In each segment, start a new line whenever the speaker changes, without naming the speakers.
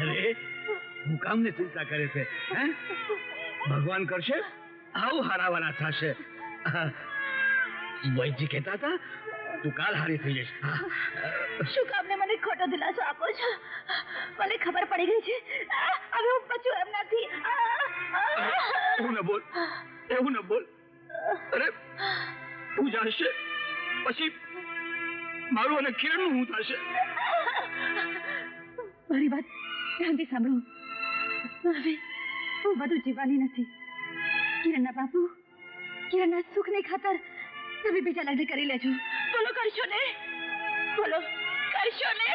અરે હું કામને ચિંતા કરે છે? ભગવાન કરશે આવું હારાવાના થશે. વૈદ્ય કહેતા હતા તું કાલ હારી થઈ જઈશ.
શું કામને મને ખોટો દિલાસો આપો છો? મને ખબર પડી ગઈ છે હવે હું બચું એમ નથી.
એવું ન બોલ, એવું ન બોલ. અરે તું જાશે પછી મારું અને કિરણનું શું થશે?
મારી વાત ધ્યાનથી સાંભળો. હવે હું બધું જીવવાની નથી. કિરણના બાપુ, કિરણના સુખની ખાતર તમે બીજા લગ્ન કરી લેજો. બોલો કરશો ને? બોલો કરશો ને?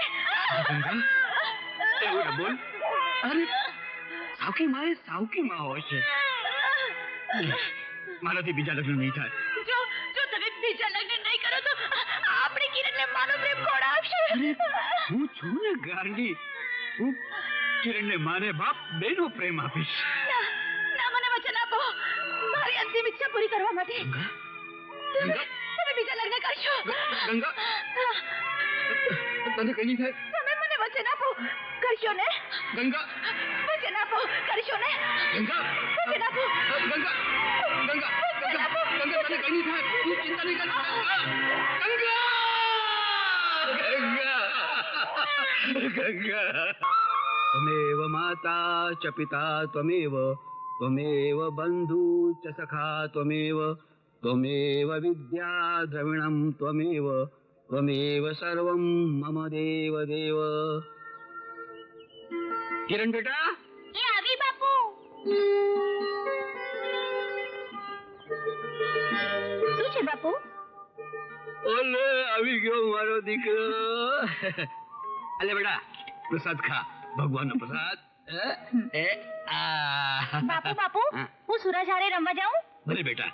એવું ન બોલ. અરે સાવકી માં એ સાવકી માં હોય છે. મારાથી બીજા લગ્ન નહીં થાય.
જો તમે બીજા લગ્ન નહીં કરો તો આપણી કિરણને માનો પ્રેમ કોણ આપશે?
હું છું ને ગાંડી. હું કિરણને માને બાપ બેનો પ્રેમ આપીશ.
ના, મને વચન આપો મારી અંતિમ ઈચ્છા પૂરી કરવા માટે. તમે બીજા લગ્ન કરશો?
ગંગા તને કઈ નહીં થાય.
તમે મને વચન આપો કરશો ને?
ગંગા
વચન આપો કરશો ને?
ગંગા
વચન આપો.
ગંગા ગંગા ગંગા ગંગા તને કઈ નહીં થાય. તું ચિંતા નહીં કર. ગંગા ગંગા ત્વમેવ માતા ચ પિતા ત્વમેવ ત્વમેવ બંધુ ચ સખા ત્વમેવ ત્વમેવ વિદ્યા દ્રવિણમ ત્વમેવ ત્વમેવ સર્વમ મમ દેવ દેવ. કિરણ બેટા
એ આવી બાપુ. શું છે બાપુ?
ઓલે આવી ગયો મારો દીકરો. અલે બેટા પ્રસાદ ખા, ભગવાનનો પ્રસાદ.
બાપુ હું સુરજ હારે રમવા જાઉં?
ભલે બેટા,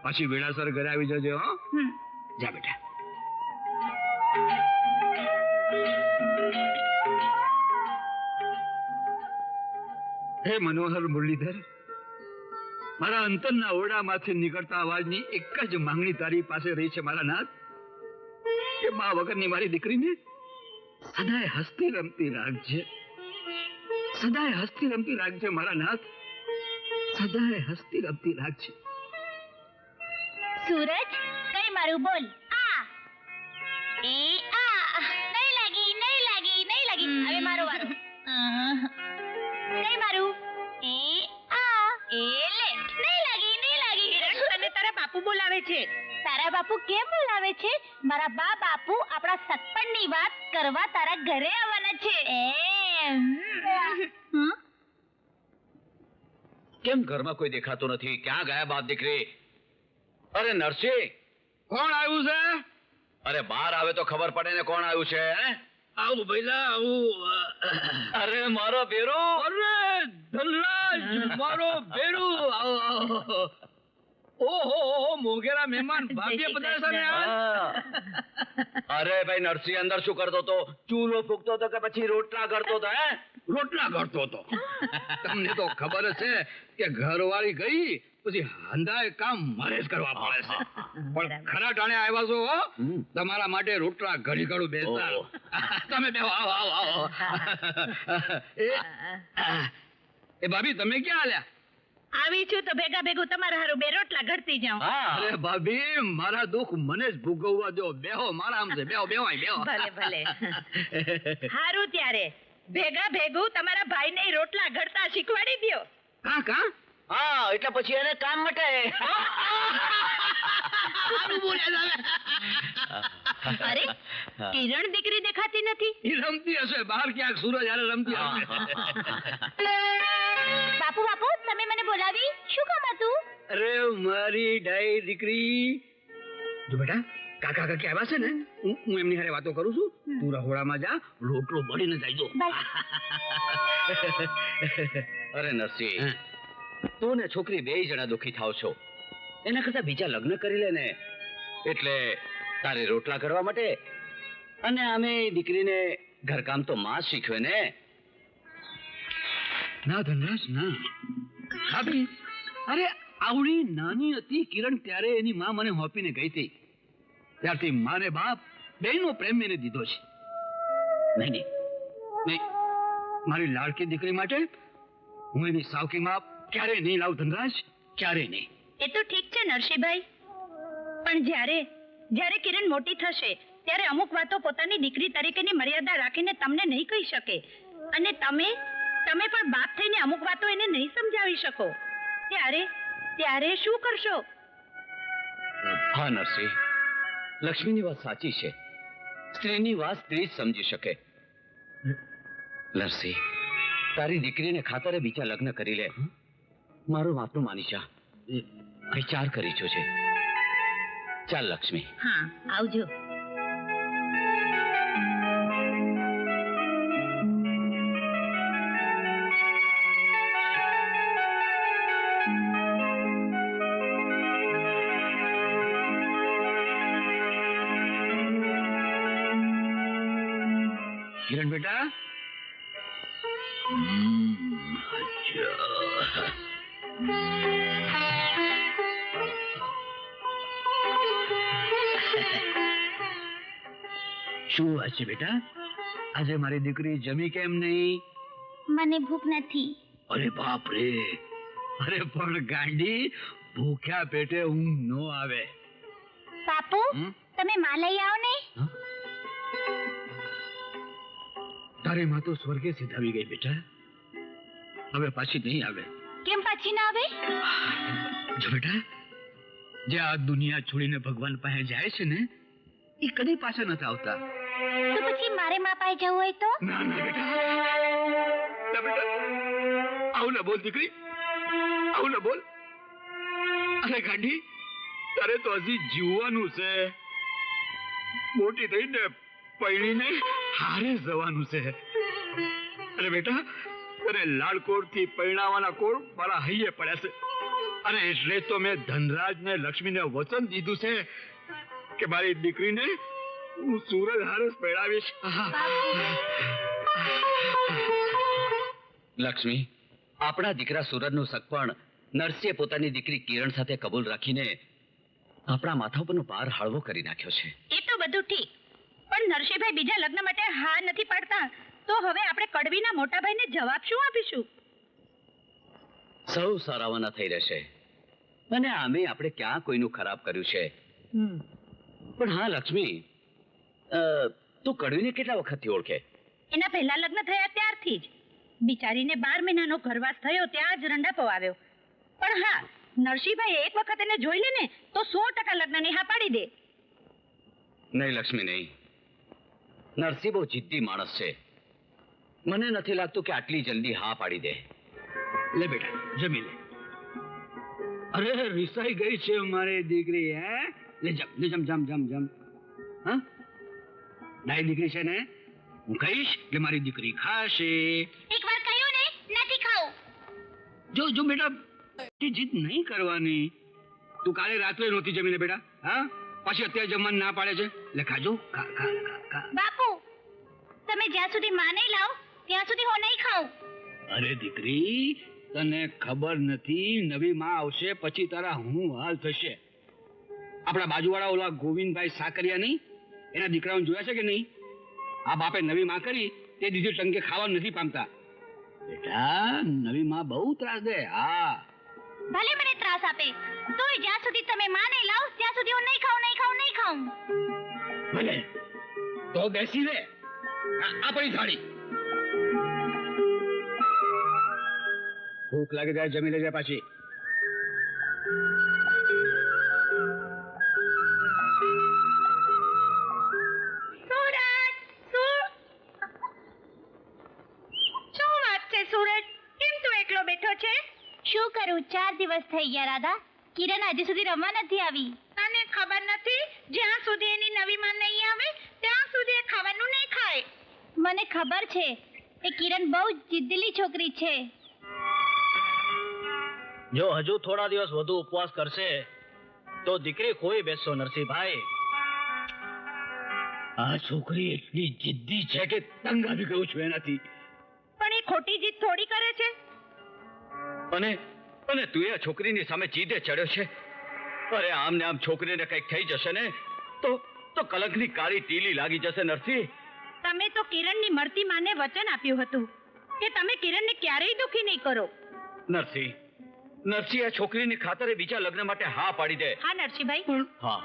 પછી વેળાસર ઘરે આવી જજો. હો જા બેટા. હે મનોહર મુરલીધર, મારા અંતરના ઓરડામાંથી નીકળતા અવાજની એક જ માંગણી તારી પાસે રહી છે મારા નાથ, કે મા વગરની મારી દીકરીને સદાય હસતી રમતી રાખજે. સદાય હસતી રમતી રાખજે મારા નાથ, સદાય હસતી રમતી રાખજે.
સૂરજ કઈ મારું બોલ. આ એ આ નહીં લાગી નહીં લાગી નહીં લાગી. હવે મારો વારો. કઈ મારું એ આ એ લે. નહીં લાગી નહીં લાગી. તને તારા બાપુ બોલાવે છે. તારા બાપુ કેમ બોલાવે છે? મારા બાપુ આપણા સગપણની વાત કરવા તારા ઘરે આવવાના છે.
કેમ ઘરમાં કોઈ દેખાતું નથી? ક્યાં ગયા બાપ દીકરી? અરે નરસિંહ,
કોણ આવ્યું છે?
અરે બહાર આવે તો ખબર પડે ને કોણ આવ્યું છે.
આવું ભઈલા આવું.
અરે મારો બેરો.
અરે ધનરાજ મારો બેડું. ઓહો મોગેરા મહેમાન ભાગ્ય પધાર્યા ને.
અરે ભાઈ નરસિંહ અંદર શું કરતો તો? ચૂલો ફૂંકતો તો કે પછી રોટલા કરતો તો?
રોટલા કરતો હતો. તમને તો ખબર છે કે ઘરવાળી ગઈ પછી હાંધાએ કામ મારે જ કરવા પડે છે. પણ ખરા ટાણે આવ્યા છો હો, તમારા માટે રોટલા ઘડી ઘડું બેસતા. તમે બેહો. આવો આવો આવો. એ ભાભી તમે ક્યાં આલ્યા?
આવી છું તો ભેગા ભેગું તમારા હારું બે રોટલા ઘડતી જાઉં.
અરે ભાભી મારા દુઃખ મને જ ભોગવવા દો. બેહો મારા આમ છે. બેહો બેહો બેહો.
ભલે ભલે. હારું ત્યારે ભેગા ભેગું તમારા ભાઈને રોટલા ઘડતા શીખવાડી દ્યો.
કા કા
હા, એટલે પછી એને કામ મટે.
અરે કિરણ દીકરી દેખાતી નથી.
એ રમતી હશે બહાર ક્યાંક. સૂરજ હારે રમતી હશે.
બાપુ તમે મને બોલાવી શું કામ હતું?
અરે મારી ડાઈ દીકરી, જો બેટા કાકા કાકી આવ્યા છે ને, હું એમની હારે વાતો કરું છું. તું રહોડામાં જા, રોટલો બળીને જાય જો.
અરે નરસિંહ, તું ને છોકરી બે જણા દુખી થાવ છો. એના કરતા બીજા લગ્ન કરી લે ને. એટલે તારે રોટલા કરવા માટે અને અમે દીકરીને ઘરકામ તો માં શીખવે ને.
ના ધનરાજ ના. ભાભી અરે આવડી નાની હતી કિરણ ત્યારે એની માં મને હોપીને ગઈ હતી. ત્યારથી માને બાપ બેનો પ્રેમ એને દીધો છે.
નહીં
નહીં, મારી લાડકી દીકરી માટે હું એની સાવકીમાં ક્યારેય નહીં લાવું ધનરાજ, ક્યારેય નહીં.
એ તો ઠીક છે નરસિંહભાઈ, પણ જ્યારે જ્યારે કિરણ મોટી થશે ત્યારે અમુક વાતો પોતાની દીકરી તરીકેની મર્યાદા રાખીને તમને નહીં કહી શકે, અને તમે પણ બાપ થઈને અમુક વાતો એને નહીં સમજાવી શકો. ત્યારે શું કરશો?
હા નરસિંહ, લક્ષ્મીની વાત સાચી છે. સ્ત્રીની વાત સ્ત્રી જ સમજી શકે. નરસિંહ, તારી દીકરીને ખાતરે બીજા લગ્ન કરી લે. મારો વાતનું માની જા. વિચાર કરી જોજે. ચાલ લક્ષ્મી.
હા, આવજો.
કિરણ બેટા, શું વાત છે બેટા? આજે મારી દીકરી જમી કેમ નહીં?
મને ભૂખ નથી.
અરે બાપ રે! અરે પણ ગાંડી, ભૂખ્યા પેટે ઊંઘ નો આવે.
બાપુ, તમે માં લઈ આવો ને.
તારી માં તો સ્વર્ગે સિધાવી ગઈ બેટા, હવે પાછી નહીં આવે.
કેમ પાછી ના આવે?
જો બેટા, જે આ દુનિયા છોડીને ભગવાન પાસે જાય છે ને, એ કદી પાછા નથી આવતા.
તો પછી મારે માં પાસે જવું હોય તો?
ના ના બેટા, ના બેટા, આવું ના બોલ દીકરી, આવું ના બોલ. અરે ગાંડી, તારે તો હજી જીવવાનું છે. મોટી થઈને પૈણીને હારે જવાનું છે. અરે બેટા, તને લાડકોડ થી પૈણાવાના કોડ મારા હૈયે પડ્યા છે. અને એટલે તો મેં ધનરાજને લક્ષ્મીને વચન દીધું છે કે મારી દીકરીને હું સુરજ હારસ પૈણાવીશ.
લક્ષ્મી, આપણા દીકરા સુરજનું સગપણ નરસિંહે પોતાની દીકરી કિરણ સાથે કબૂલ રાખીને આપણા માથા ઉપરનો ભાર હળવો કરી નાખ્યો છે.
એ તો બધું ઠીક, પણ નરસિંહભાઈ બીજા લગ્ન માટે હા નથી પાડતા, તો હવે આપણે કડવીના મોટા ભાઈને જવાબ શું આપીશું?
સૌ સારાવાના થઈ રહેશે, અને આમે આપણે ક્યાં કોઈનું ખરાબ કર્યું છે. પણ હા લક્ષ્મી, તું કડવીને કેટલા વખતથી ઓળખે?
એના પહેલા લગ્ન થયા ત્યારથી જ. બિચારીને 12 મહિનાનો ઘરવાસ થયો ત્યાં જ રંડાપો આવ્યો. પણ હા, નરસિંહભાઈ એક વખત એને જોઈ લે ને તો 100% લગ્નની હા પાડી દે.
નહીં લક્ષ્મી, નહીં. નરસિંહ બહુ જિદ્દી માણસ છે. મને નથી લાગતું કે આટલી જલ્દી હા પાડી દે.
લે બેટા, જમી લે. અરે રિસાઈ ગઈ છે મારી દીકરી. હે, લે જમ, લે જમ, જમ જમ જમ. હા, નાઈ દીકરી છે ને, હું કહીશ કે મારી દીકરી ખાશે.
એકવાર કહ્યું ને નથી ખાવું.
જો જો બેટા, જીદ નહીં કરવાની. તું કાલે રાત્રે નહોતી જમીને બેટા, હા, પછી અત્યારે જમવાનું ના પાડે છે. લે ખાજો, ખા ખા ખા ખા.
બાપુ, તમે જ્યાં સુધી માં નહીં લાવ ત્યાં સુધી હું નહીં ખાઉં.
અરે દીકરી, તને ખબર નથી, નવી માં આવશે પછી તારા હું હાલ થશે. આપણા બાજુવાળા ઓલા ગોવિંદભાઈ સાકરિયા નહીં, એના દીકરાઓને જોયા છે કે નહીં? આ બાપે નવી માં કરી તે દીધી ટંકે ખાવાનું નથી પામતા. બેટા, નવી માં બહુ ત્રાસ દે. હા,
ભલે મને ત્રાસ આપે, તોય જ્યાં સુધી તમે માં નહીં લાવ ત્યાં સુધી હું નહીં ખાઉં, નહીં ખાઉં, નહીં ખાઉં.
ભલે તો બેસી રે. આપણી થાળી. ભૂખ લાગે ત્યારે જમી લેજે પાછી.
શું કરું, 4 દિવસ થઈ ગયા રાધા. કિરણ હજી સુધી રમવા નથી આવી. તને ખબર નથી, જ્યાં સુધી એની નવી માં નહીં આવે ત્યાં સુધી એ ખાવાનું નહીં ખાય. મને ખબર છે, એ કિરણ બહુ જિદ્દીલી છોકરી છે.
જો હજુ થોડા દિવસ વધુ ઉપવાસ કરશે તો દીકરી ખોઈ બેસશો નરસિંહભાઈ.
આ છોકરી એટલી જિદ્દી છે કે તંગ આવી ગયું છું એનાથી.
પણ એ ખોટી જીદ થોડી કરે છે.
અને તું એ છોકરીની સામે જીદે ચડ્યો છે. અરે આમ ને આમ છોકરીને કંઈક થઈ જશે ને તો કલંકની કાળી ટીલી લાગી જશે નરસિંહ.
તમે તો કિરણની મળતી માને વચન આપ્યું હતું કે તમે કિરણને ક્યારેય દુખી નહીં કરો.
નરસિંહ, આ છોકરીની ખાતરે બીજા લગ્ન માટે હા પાડી દે.
હા નરસિંહભાઈ.
હા.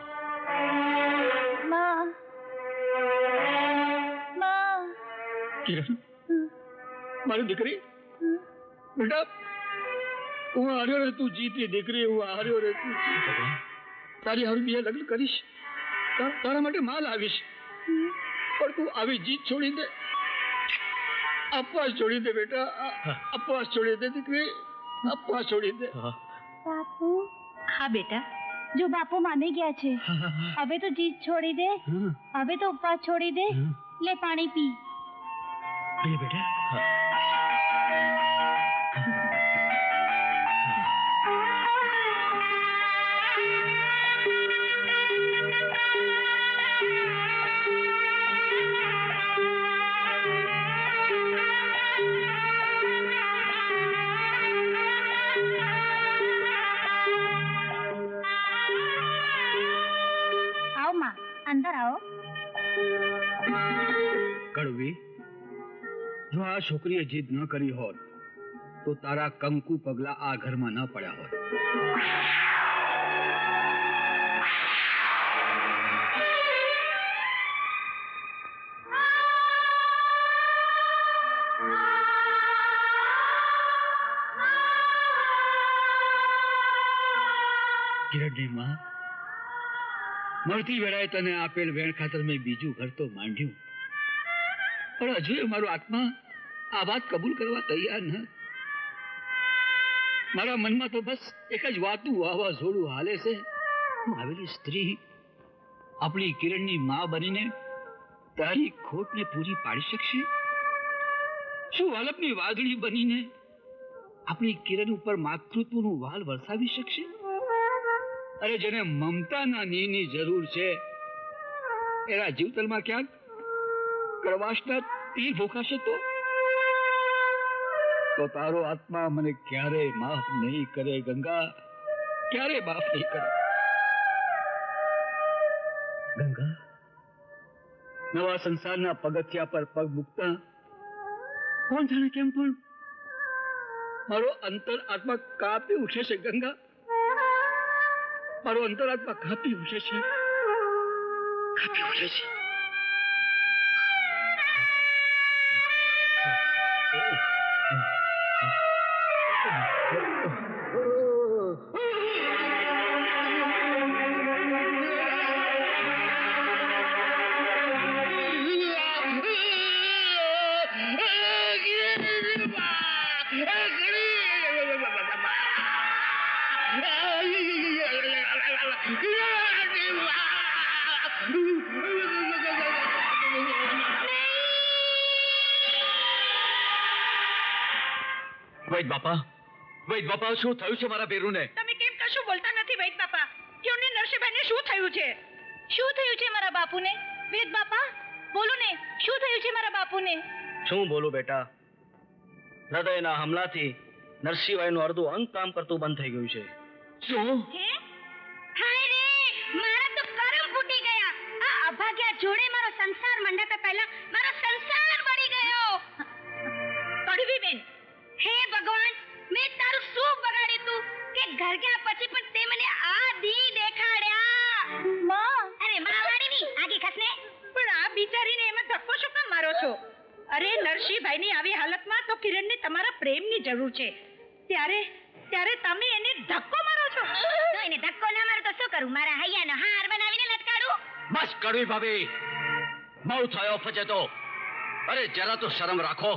માં માં
કિરણ, મારી દીકરી, બેટા, હું હાર્યો રે તું જીતી દીકરી, હું હાર્યો રે તું જીતી. તારી હારું બીજા લગ્ન કરીશ, તારા માટે માલ આવીશ, પણ તું આવી જીત છોડી દે, અપવાસ છોડી દે બેટા, અપવાસ છોડી દે દીકરી, અપવાસ છોડી દે.
બાપુ. હા બેટા, જો બાપુ માની ગયા છે, હવે તો જીત છોડી દે, હવે તો ઉપવાસ છોડી દે. લે પાણી પી.
બેટા.
आओ माँ, अंदर आओ.
કડવી, જો આ છોકરીએ જીદ ન કરી હોત તો તારા કંકુ પગલા આ ઘરમાં ન પડ્યા હોત. કિરણની માં, મળતી વેળાએ તને આપેલ વેણ ખાતર મેં બીજું ઘર તો માંડ્યું, પણ હજુ મારો આત્મા આ વાત કબૂલ કરવા તૈયાર ન. મારા મનમાં તો બસ એક જ વાતું વાવાઝોડું હાલે છે. હું આવેલી સ્ત્રી આપણી કિરણની માં બનીને તારી ખોટને પૂરી પાડી શકશે? શું વાલપની વાદળી બનીને આપણી કિરણ ઉપર માતૃત્વનું વાલ વરસાવી શકશે? અરે જેને મમતાના નીની જરૂર છે એના જીવતલમાં ક્યાંક કડવાશના તીર ભોખાશે તો તારો આત્મા મને ક્યારેય માફ નહીં કરે ગંગા, ક્યારેય માફ નહીં કરે. ગંગા, નવા સંસારના પગથિયા પર પગ મૂકતા કોણ જાણે કેમ પણ મારો અંતર આત્મા કાપી ઉઠે છે. ગંગા, મારો અંતરાત્મા કાપી ઉઠે છે, કાપી ઉઠે છે. વૈદ બાપા, શું થયું છે મારા બેરુને?
તમે કેમ કશું બોલતા નથી વૈદ બાપા? કયો ને નરસિંહભાઈને શું થયું છે? શું થયું છે મારા બાપુને? વૈદ બાપા બોલો ને, શું થયું છે મારા બાપુને?
શું બોલું બેટા, હૃદયના હમલાથી નરસિંહભાઈનું અડધું અંગ કામ કરતું બંધ થઈ ગયું છે.
શું?
હે? હાય રે, મારા તો કરમ ફૂટી ગયા. આ અભાગ્યા જોડે મારો સંસાર મંડાતા પહેલા મારો સંસાર બળી ગયો. કડવી બેન, હે ભગવાન, મેં તારું શું બગાડ્યું તું કે ઘર ગયા પછી પણ તે મને આ દી દેખાડ્યા? માં, અરે માં વાળી ની આગી ખસને. પણ આ બિચારીને એમાં ધક્કો શું કામ મારો છો? અરે નરસિંહભાઈની આવી હાલતમાં તો કિરણને તમારા પ્રેમની જરૂર છે, ત્યારે તમે એને ધક્કો મારો છો. તો એને ધક્કો ના મારું તો શું કરું? મારા હૈયાનો હાર બનાવીને લટકાડું?
બસ કડવી ભાભી, બહુ થયો ફજેતો. અરે જરા તો શરમ રાખો.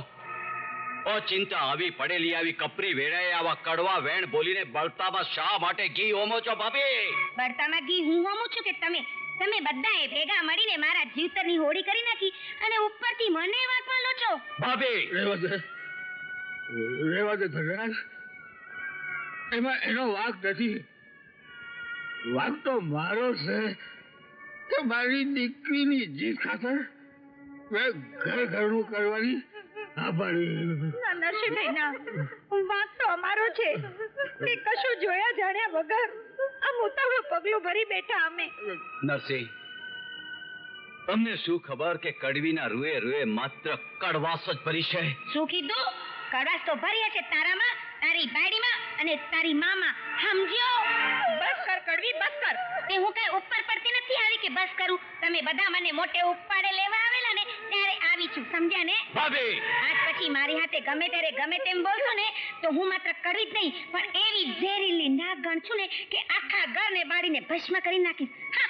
ઓ ચિંતા આવી પડેલી આવી કપરી વેળાએ આવા કડવા વેણ બોલીને બળતામાં શા માટે ઘી હોમો છો ભાભી?
બળતામાં ઘી હું હોમું છું કે તમે બધાએ ભેગા મળીને મારા જીવતરની હોળી કરી નાખી અને ઉપરથી મને વાંકવા લો છો?
ભાભી,
રેવા દે ધનરાજ, એમાં એનો વાંક નથી. વાંક તો મારો છે કે મારી દીકરીની જીત ખાતર મેં ઘરનું કરવાની હા પાડી.
નરસિંહભાઈ ના, વાંક તો અમારો છે કે કશું જોયા જાણ્યા વગર આ મોટા પગલું ભરી બેઠા અમે.
નરસિંહ, તમને શું ખબર કે કડવીના રૂએ રૂએ માત્ર કડવાશ જ ભરી છે.
શું કીધું? કડવાશ તો ભરી છે તારામાં, તારી બાયડીમાં અને તારી મામાં. સમજ્યો? બસ કર કડવી, બસ કર. તે હું કઈ ઉપર પડતી નથી આવી કે બસ કરું. તમે બધા મને મોટે ઉપાડે લેવા આવેલા ને ત્યારે આવી છું, સમજ્યા ને?
ભાભી,
આજ પછી મારી હાથે ગમે ત્યારે ગમે તેમ બોલશો ને તો હું માત્ર કડવી જ નહીં પણ એવી ઝેરીલી નાગણ છું ને કે આખા ઘરને બાળીને ભસ્મ કરી નાખીશ. હા.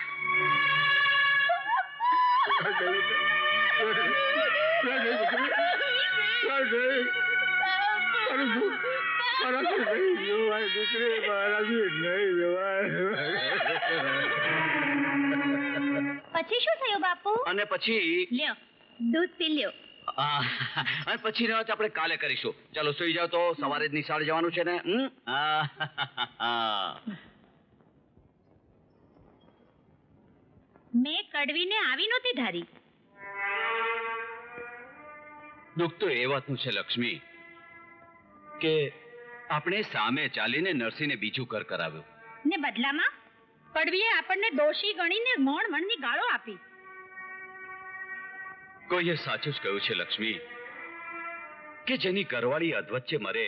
પછી શું થયું બાપુ?
અને પછી
લ્યો દૂધ પી લ્યો.
અને પછી વાત આપણે કાલે કરીશું. ચાલો સુઈ જાઓ તો સવારે જ નિશાળ જવાનું છે ને.
મેં કડવીને આવી નહોતી ધારી.
દુઃખ તો એ વાતનું છે લક્ષ્મી કે આપણે સામે ચાલીને નરસિંહને બીજું ઘર કરાવ્યું
ને બદલામાં કડવીએ આપણને દોષી ગણીને મોણ મણની ગાળો આપી.
કોઈએ સાચું જ કહ્યું છે લક્ષ્મી કે જેની ઘરવાળી અધવચ્ચે મરે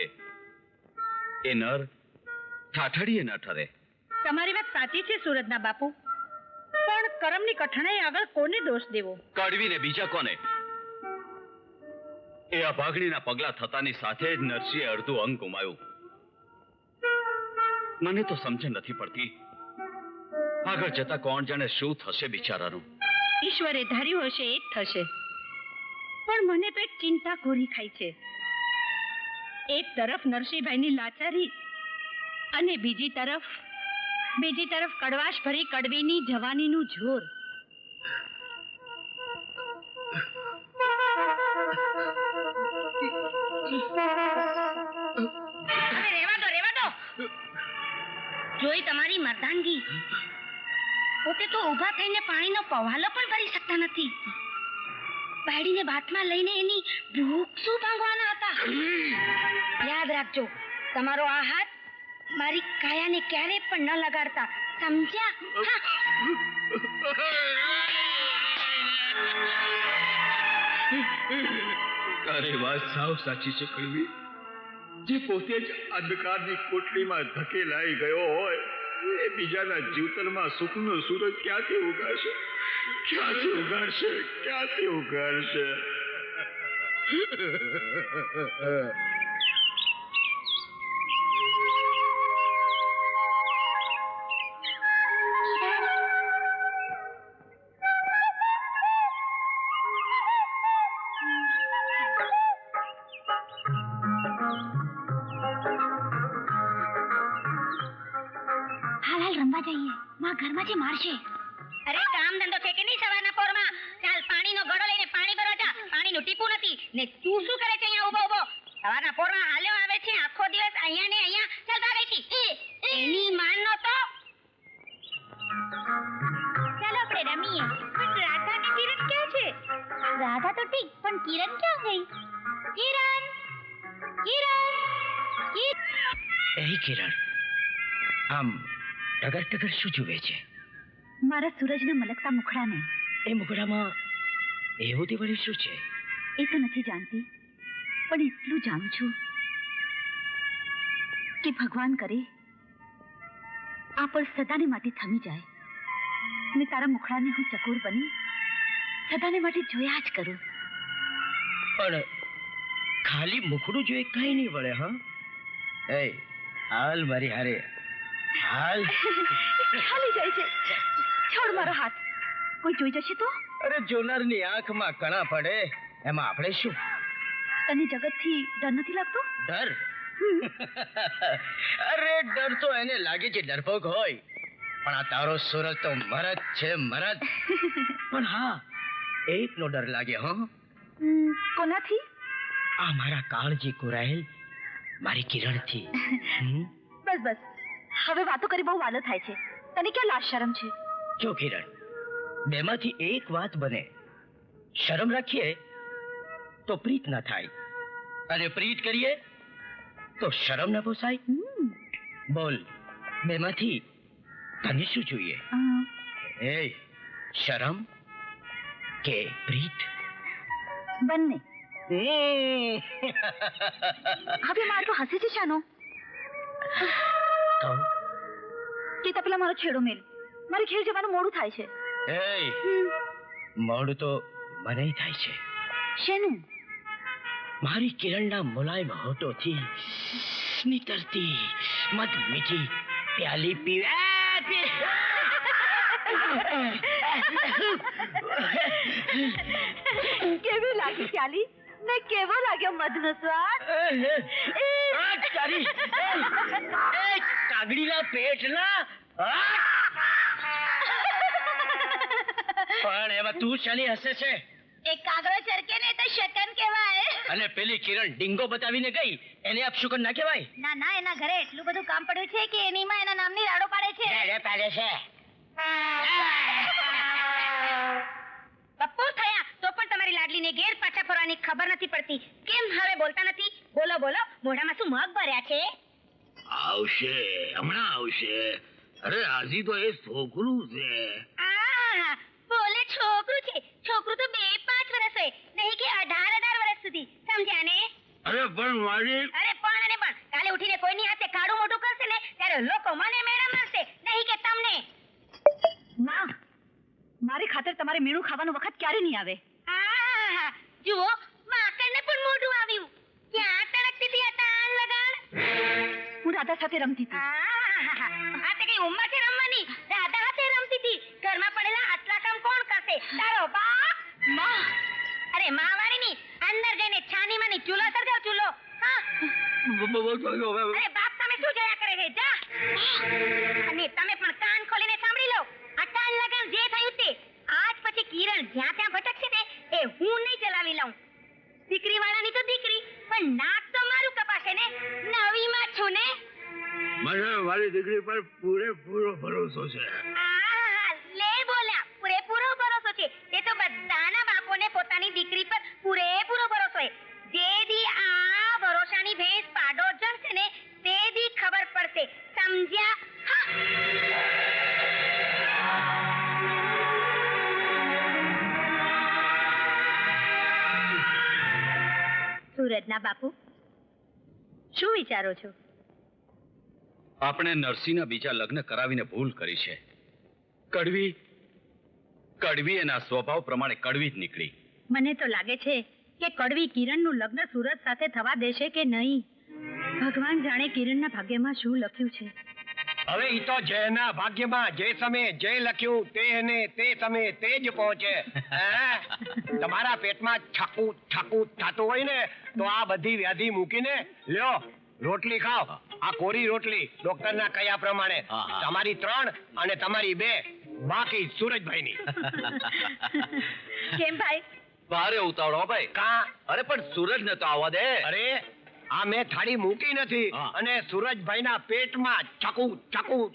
એ નર ઠાઠડીએ ન ઠરે.
તમારી વાત સાચી છે સુરતના બાપુ, પણ કરમની કઠણાઈ આગળ કોને દોષ દેવો?
કડવીને બીજા કોને? એ અભાગણીના પગલા થતાની સાથે જ નરસિંહે અડધું અંગ ગુમાવ્યું. મને તો સમજણ નથી પડતી આગળ જતા કોણ જાણે શું થશે બિચારાનું.
ઈશ્વરે ધાર્યું હશે એ જ થશે, પણ મને તો એક ચિંતા ઘોરી ખાઈ છે. એક તરફ નરસિંહભાઈની લાચારી અને બીજી તરફ કડવાશ ભરી કડવીની જવાનીનું જોર. રેવા દો. જોઈ તમારી મર્દાનગી. પોતે તો ઊભા થઈને પાણીનો પવાલો પણ ભરી શકતા નથી. બાયડીને બાથમાં લઈને એની ભૂખ શું ભાંગવાના હતા? યાદ રાખજો, તમારો આ હાથ મારી કાયાને ક્યારે પણ ન લગાડતા, સમજ્યા?
તારી વાત સાવ સાચી છે કડવી. જે પોતે જ અંધકારની કોટડીમાં ધકેલાઈ ગયો હોય એ બીજાના જીવતરમાં સુખનો સૂરજ ક્યાંથી ઉગાડશે?
રમવા જઈએ, માં ઘરમાં જે મારશે. અરે કામ ધંધો છે કે નહીં સવારના પોરમાં? ચાલ પાણીનો ઘડો લઈને પાણી ભરવા જા. પાણીનું ટીપું નથી ને તું શું કરે છે અહીંયા ઊભો? સવારના પોરમાં હાલ્યો આવે છે આખો દિવસ અહીંયા ને અહીંયા. ચાલ ભાગી છી. એની માનનો તો ચાલો આપણે રમીએ. પણ રાધા ને કિરણ ક્યાં છે? રાધા તો ઠીક, પણ કિરણ ક્યાં ગઈ?
કિરણ આમ ટગર શું જુએ છે?
મારા સૂરજના મલકતા મુખડાને.
એ મુખડામાં એવું તે વળી શું છે?
એ તો નથી જાણતી, પણ એટલું જાણું છું કે ભગવાન કરે આ પણ સદાને માટે થમી જાય ને તારા મુખડાને હું ચકોર બની સદાને માટે જોયા જ કરું.
પણ ખાલી મુખડું જોઈ કઈ નહીં વળે. હા એ હાલ મારી હારે હાલ.
ખાલી જાય છે. છોડ મારો હાથ. કોઈ જોઈ જશે તો?
અરે જોનારની આંખમાં કણા પડે એમાં આપણે શું?
તને જગતથી ડર નથી લાગતો?
ડર? અરે ડર તો એને લાગે છે ડરપોક હોય, પણ આ તારો સૂરજ તો મરદ છે મરદ. પણ હા એકનો ડર લાગે. હા
કોનાથી?
આ મારા કાળજી કુરાયેલ મારી કિરણથી.
બસ હવે વાતો કરી બહુ વાલો થાય છે. તને ક્યાં લાજ શરમ છે?
જો કિરણ, બેમાંથી એક વાત બને. શરમ રાખીએ તો પ્રીત ના થાય, અને પ્રીત કરીએ તો શરમ ના પોસાય. બોલ, બેમાંથી તને શું જોઈએ? એ શરમ કે પ્રીત?
બંને.
હમ.
હવે માર તો હસે છે શાનો?
તો
કે તા પેલા મારો છેડો મેલ. મારે ઘેર જવાનું મોડું થાય છે.
એય, મોડું તો મને થાય છે.
શેનું?
મારી કિરણના મુલાયમ હોઠોથી નીતરતી મધ મીઠી પ્યાલી
કેવી લાગી પ્યાલી? ને કેવો લાગ્યો મધનો સ્વાદ?
કાગડીના પેટના પણ એમાં તું શાની હસે છે?
એ કાગડો ચરકે ને તો શકન કહેવાય.
અને પેલી કિરણ ડીંગો બતાવીને ગઈ, એને અપશુકન ના કહેવાય?
ના ના, એના ઘરે એટલું બધું કામ પડ્યું છે કે એની માં એના નામની રાડો પાડે છે.
પાડે છે.
બપોર થયા તો પણ તમારી લાડલીને ઘેર પાછા ફરવાની ખબર નથી પડતી. કેમ હવે બોલતા નથી? બોલો બોલો, મોઢામાં શું મગ ભર્યા છે?
આવશે, હમણાં આવશે. અરે હાજી તો એ છોકરું છે.
આ બોલે છોકરું છે. છોકરું તો 2-5 વર્ષ હોય, નહીં કે 18 વર્ષ સુધી. સમજ્યા ને?
અરે પણ મારી
અરે પણ અને પણ કાલે ઉઠીને કોઈની હાથે કાળું મોઢું કરશે ને ત્યારે લોકો મને મેળા મારશે, નહીં કે તમને. માં, મારી ખાતર તમારે મીણું ખાવાનો વખત ક્યારે નહીં આવે. આહા, જુઓ, માકડને પણ મોઢું આવ્યું. ક્યાં તડકતી હતી આ તાન લગાડ? હું રાધા સાથે રમતી હતી. આ તે કઈ ઉંમર છે રમવાની? રાધા સાથે રમતી હતી. ઘરમાં પડેલા આટલા કામ કોણ કરશે? તારો બાપ? માં, અરે માવારી ની અંદર જઈને છાની માની ચૂલો સળગાવ, ચૂલો. હા, અરે બાપ સામે શું જોયા કરે છે? જા. અને તમે પણ કાન ખોલીને સાંભળી લો. આ કાન લગન જે થયું તે આજ પછી કિરણ જ્યાં ત્યાં ભટકશે ને એ હું નહીં ચલાવી લઉં. દીકરી વાળાની તો દીકરી, પણ નાક તો મારું કપાશે ને. નવી માં છું ને.
મને મારી દીકરી પર પૂરેપૂરો ભરોસો છે.
આહા, લે બોલ્યા, પૂરેપૂરો ભરોસો છે. એ તો બધાના બાપોને પોતાની દીકરી પર પૂરેપૂરો ભરોસો હોય. જે દી આ ભરોસાની ભેંસ પાડો જણશે ને તે દી ખબર પડશે. સમજ્યા? હા. સુરજના બાપુ, શું વિચારો છો?
આપણે નરસિંહના બીજા લગ્ન કરાવીને ભૂલ કરી છે. કડવી એના સ્વભાવ પ્રમાણે કડવી જ નીકળી.
મને તો લાગે છે કે કડવી કિરણનું લગ્ન સુરજ સાથે થવા દેશે કે નહીં. ભગવાન જાણે કિરણના ભાગ્યમાં શું લખ્યું છે.
હવે ઈ તો જેના ભાગ્યમાં જે સમયે જે લખ્યું તેને તે સમયે તે જ પહોંચે. હે? તમારા પેટમાં છાકું થતું હોય ને તો આ બધી વ્યાધિ મૂકીને લ્યો રોટલી ખાઓ. આ કોરી રોટલી ડોક્ટરના કહ્યા પ્રમાણે.
હા.
તમારી 3 અને તમારી 2, બાકી સુરજભાઈની.
કેમ ભાઈ?
ભારે ઉતાવળો ભાઈ.
કા?
અરે પણ સૂરજને તો આવવા દે.
અરે આ મેં થાળી મૂકી નથી
હા.
અને સુરજભાઈના પેટમાં છકું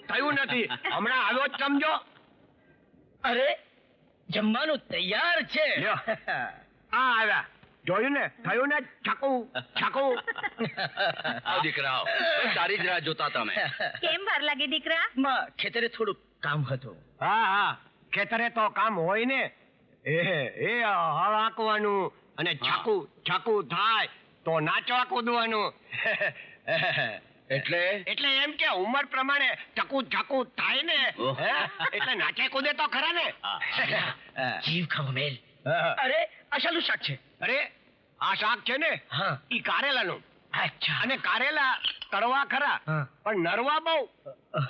થયું નથી. હમણાં આવ્યો જ સમજો.
અરે, જમવાનું તૈયાર છે.
લ્યો. આ આવ્યા. જોયું ને? થયું ને? છકું.
આવ દીકરા આવ. તારી જ રાહ જોતા તમે.
કેમ વાર લાગી દીકરા?
માં, ખેતરે થોડું કામ હતું.
હા, ખેતરે તો કામ હોય ને. એ હળ હાંકવાનું અને છાકું થાય તો નાચવા કૂદવાનું.
એટલે
એટલે એમ કે ઉંમર પ્રમાણે છકું થાય ને.
ઓહ.
હે? એટલે નાચે કૂદે તો ખરા ને.
જીવ ખાવો મેલ. અરે, આ શાનું શાક છે?
અરે આ શાક છે ને,
હા.
ઈ કારેલાનું.
અચ્છા.
અને કારેલા કડવા ખરા
હા.
પણ નરવા બહુ.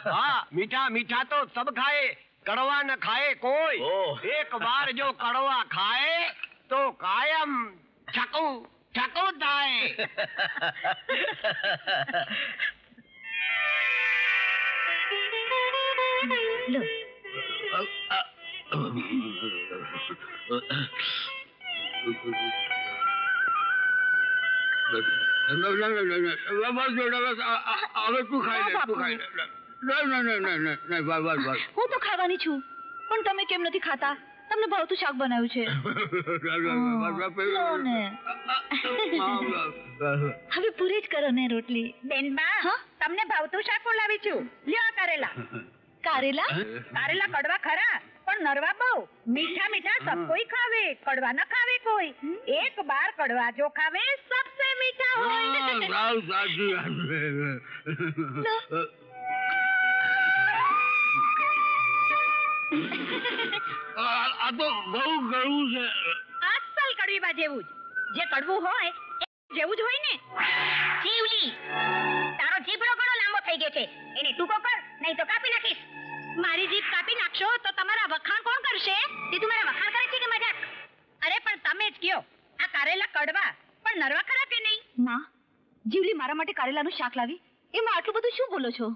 હા, મીઠા તો સબ ખાए, કડવા ન ખાए કોઈ.
ઓહ.
એક બાર જો કડવા ખાए તો કાયમ છકું થાય.
લો,
હવે તું ખાઈ લે, તું ખાઈ લે. બસ.
હું તો ખાવાની છું, પણ તમે કેમ નથી ખાતા? તમને ભાવતું શાક બનાવ્યું છે. લો ને. હવે પૂરી જ કરો ને રોટલી. બેનબા, તમને ભાવતું શાક બોલાવી છું. લ્યો આ કરેલા. કારેલા
કારેલા કડવા ખરા પણ નરવા બહુ મીઠા મીઠા સબ કોઈ ખાવે કડવા ન ખાવે કોઈ એક બાર કડવા જો ખાવે સબસે મીઠા હોય
સાવ સાચું. આ તો બહુ ગળું છે.
અસલ કડવીબા જેવું જ જે કડવું હોય એ જેવું જ હોય ને જીવલી તારો જીભડો ઘણો લાંબો થઈ ગયો છે એને ટૂંકો કર નહીં તો કાપી નાખીશ મારી જીભ કાપી નાખશો તો તમારા વખાણ કોણ કરશે તે તું મારા વખાણ કરે છે કે મજાક અરે પણ તમે જ કયો આ કારેલા કડવા પણ નરવા ખરા કે નહીં
માં જીવલી મારા માટે કારેલાનું શાક લાવી એમાં આટલું બધું શું બોલો છો?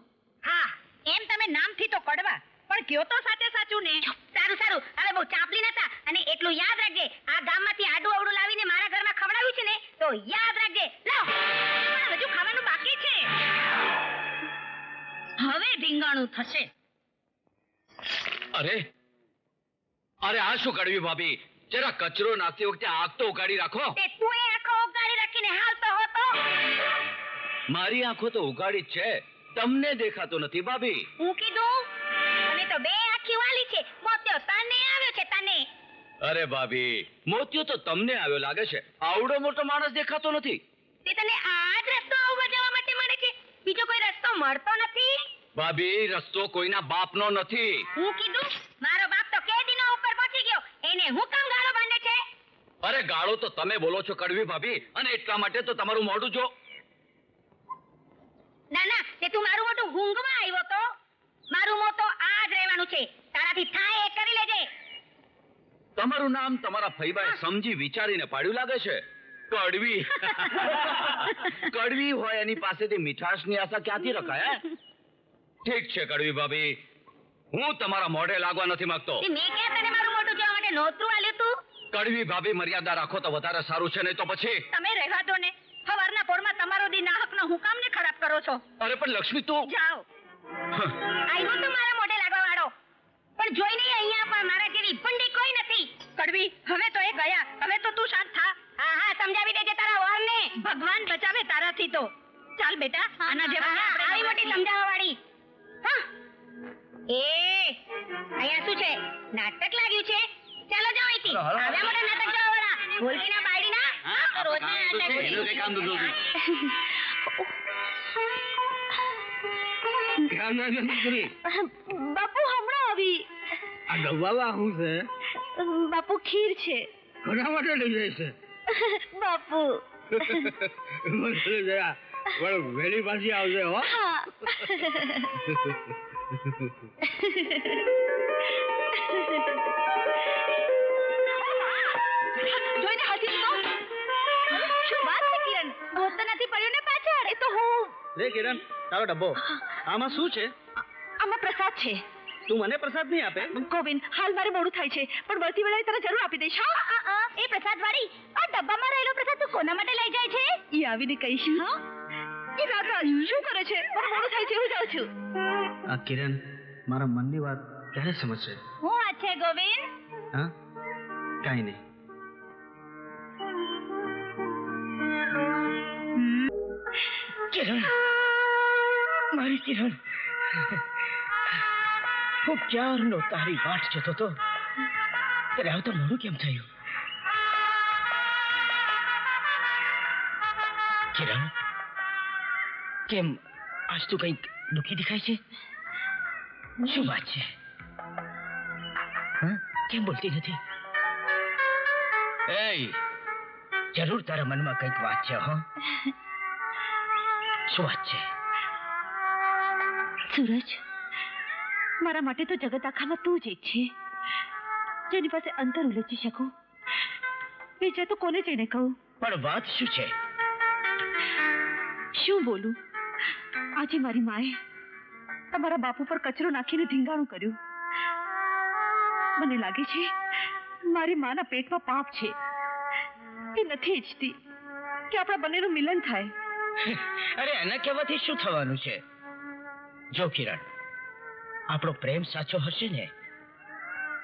હા એમ તમે નામથી તો કડવા પણ કયો તો સાચે સાચું ને સારું સારું હવે બહુ ચાપલી નતા અને એટલું યાદ રાખજે આ ગામમાંથી આડું અવડું લાવીને મારા ઘરમાં ખવડાવ્યું છે ને તો યાદ રાખજે લો પણ હજુ ખાવાનું બાકી છે હવે ઢીંગાણું થશે
અરે અરે આ શું કડવી ભાભી, જરા કચરો નાખતી વખતે આગ તો ઉગાડી રાખો.
તે તું એ આંખો ઉગાડી રાખીને હાલતો હતો
મારી આંખો તો ઉગાડી જ છે, તમને દેખાતો નથી ભાભી.
હું કીધું અને તો બે આંખી વાલી છે મોત્યો તને આવ્યો છે તને
અરે ભાભી, મોતિયો તો તમને આવ્યો લાગે છે, આવડો મોટો માણસ દેખાતો નથી.
તે તને આ જ રસ્તો આવવા જવા માટે મળે છે બીજો કોઈ રસ્તો મળતો નથી
ભાભી, રસ્તો કોઈના બાપનો નથી.
હું કીધું મારો બાપ તો કેદીનો ઉપર પહોંચી ગયો એને હું કામ ગાળો બાંધે છે
અરે ગાળો તો તમે બોલો છો કડવી ભાભી, અને એટલા માટે તો તમારું મોઢું જો.
ના ના તે તું મારું મોટું ઊંઘમાં આવ્યો તો મારું મોં તો આ જ રહેવાનું છે તારાથી થાય એ કરી લેજે
તમારું નામ તમારા ફઈબાએ સમજી વિચારીને પાડ્યું લાગે છે, કડવી. કડવી હોય એની પાસેથી મીઠાશની આશા ક્યાંથી રખાય? ઠીક છે કડવી ભાભી, હું તમારા મોઢે લાગવા નથી માંગતો.
તે મેં ક્યાં તને મારું મોટું જોવા માટે નોતરું આલ્યું તું
કડવી ભાભી, મર્યાદા રાખો તો વધારે સારું છે, નહીં તો પછી.
તમે રહેવા દો ને સવારના પોરમાં તમારો દી નાહકનો હુકામ ને ખરાબ કરો છો
અરે પણ લક્ષ્મી તું
જાઓ આવ્યો તો મારા મોઢે લાગવા વાળો પણ જોઈ નહીં અહીંયા પણ મારા જેવી ભંડી કોઈ નથી કડવી હવે તો એ ગયા હવે તો તું શાંત થા હા હા સમજાવી દેજે તારા વરને ભગવાન બચાવે તારાથી તો ચાલ બેટા આના જેવા આવી મોટી સમજાવવા વાળી હા એ અહીંયા શું છે નાટક લાગ્યું છે ચાલો જાઓ અહીંથી આવ્યા મોટા નાટક જોવા વાળા ભૂલતી ના બાયડી ના તો રોજના નાટક
એનું કઈ કામ ધંધો નથી.
ધ્યાન નથી કરી.
બાપુ હમણાં આવી.
આ ડબ્બામાં શું છે?
બાપુ ખીર છે.
ઘણા માટે લઈ જાય છે.
બાપુ
મને જરા વળી વહેલી પાછી આવજે હો.
હા જોઈને હસી તો શું વાત છે કિરણ ભૂત તો નથી પડ્યું ને પાછળ એ તો હું
લે કિરણ, તારો ડબ્બો. આમાં શું છે?
આમાં પ્રસાદ છે.
તું મને પ્રસાદ નહીં આપે?
ગોવિંદ હાલ મારે મોડું થાય છે પણ વળતી વેળાએ તને જરૂર આપી દઈશ. હા એ પ્રસાદ વાળી આ ડબ્બામાં રહેલો પ્રસાદ તું કોના માટે લઈ જાય છે એ આવીને કહીશ. હા એ રાધા શું કરે છે? મારે મોડું થાય છે હું જાઉં છું.
આ કિરણ મારા મનની વાત ક્યારે સમજશે?
હું વાત છે ગોવિંદ
હા, કાઈ નહીં. કિરણ, મારી કિરણ, હું ક્યારનો તારી વાટ જોતો તો ત્યારે આવતા મોડું કેમ થયું? કિરણ, કેમ આજ તું કંઈક દુઃખી દેખાય છે? શું વાત છે? હા, કેમ બોલતી નથી? એય, જરૂર તારા મનમાં કંઈક વાત છે. હો, શું વાત છે?
સૂરજ મારા માટે તો જગત આખામાં તું જ એક છે જેની પાસે અંતર ઉલચી શકું. બીજા તો કોને જઈને કહું?
પણ વાત શું છે?
શું બોલું? આજે મારી માએ તમારા બાપુ પર કચરો નાખીને ધીંગાણું કર્યું. મને લાગે છે મારી માના પેટમાં પાપ છે. એ નથી ઈચ્છતી કે આપણા બંનેનું મિલન થાય.
અરે એના કહેવાથી શું થવાનું છે? જો કિરણ, આપણો પ્રેમ સાચો હશે ને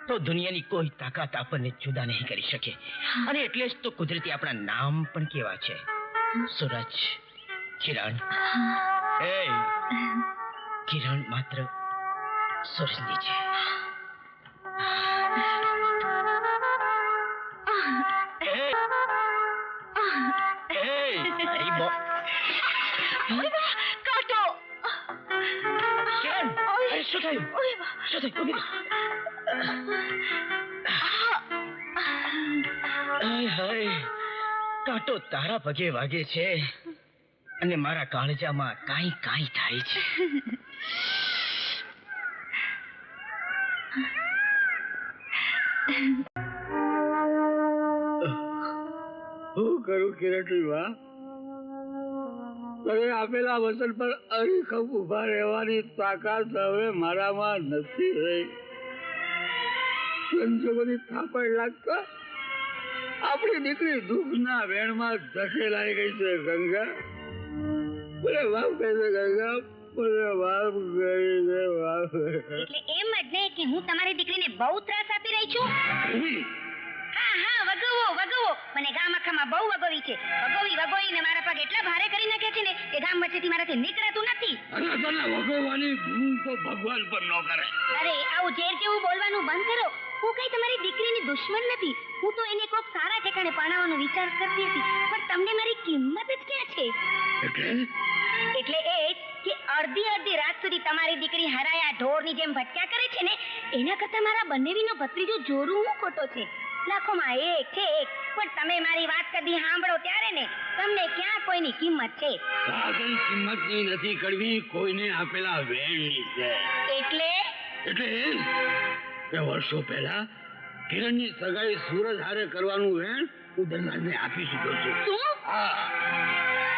તો દુનિયાની કોઈ તાકાત આપણને જુદા નહીં કરી શકે. અને એટલે જ તો કુદરતી આપણા નામ પણ કેવા છે, સૂરજ, કિરણ. એ કિરણ માત્ર સૂરજ નીચે.
કાંટો.
કેમ? અરે શું થયું? શું થયું? ઊભી રહો. હાય હાય, કાંટો તારા પગે વાગે છે અને મારા કાળજામાં કાંઈ કાંઈ થાય છે.
શું કરું કિરણની માં? તમે આપેલા વચન પર અડીખમ ઉભા રહેવાની તાકાત હવે મારામાં નથી રહી. સંજોગોની થાપડ લાગતા આપણી દીકરી દુઃખના વેણમાં ધકેલાઈ ગઈ છે. ગંગા, મને માફ કરી દે ગંગા, મને માફ કરી દે. માફ.
એટલે એમ જ ને કે હું તમારી દીકરીને બહુ ત્રાસ આપી રહી છું? હા હા, વગોવો વગોવો. મને ગામ આખામાં બહુ વગોવી છે. વગોવીને મારા પગ એટલા ભારે કરી નાખ્યા છે ને કે ગામ વચ્ચેથી મારાથી નીકળાતું નથી.
અને તને વગોવાની ભૂલ તો ભગવાન પણ ન કરે.
અરે આવું ઝેર જેવું બોલવાનું બંધ કરો. હું કઈ તમારી દીકરીની દુશ્મન નથી. હું તો એને કોક સારા ઠેકાણે પરણાવવાનો વિચાર કરતી હતી, પણ તમને મારી કિંમત જ ક્યાં છે? એટલે એ જ કે અડધી રાત સુધી તમારી દીકરી હરાયા ઢોરની જેમ ભટક્યા કરે છે ને, એના કરતા મારા બંનેવીનો ભત્રીજો જોરું હું ખોટો છે. લાખોમાં એક છે એક. પણ તમે મારી વાત કદી સાંભળો ત્યારે ને તમને ક્યાં કોઈની કિંમત છે?
કઈ કિંમતની નથી કડવી, કોઈને આપેલા વેણની છે.
એટલે
એટલે એ જ કે વર્ષો પહેલા કિરણની સગાઈ સુરજ હારે કરવાનું વેણ હું ધનરાજને આપી ચૂક્યો છું.
શું?
હા,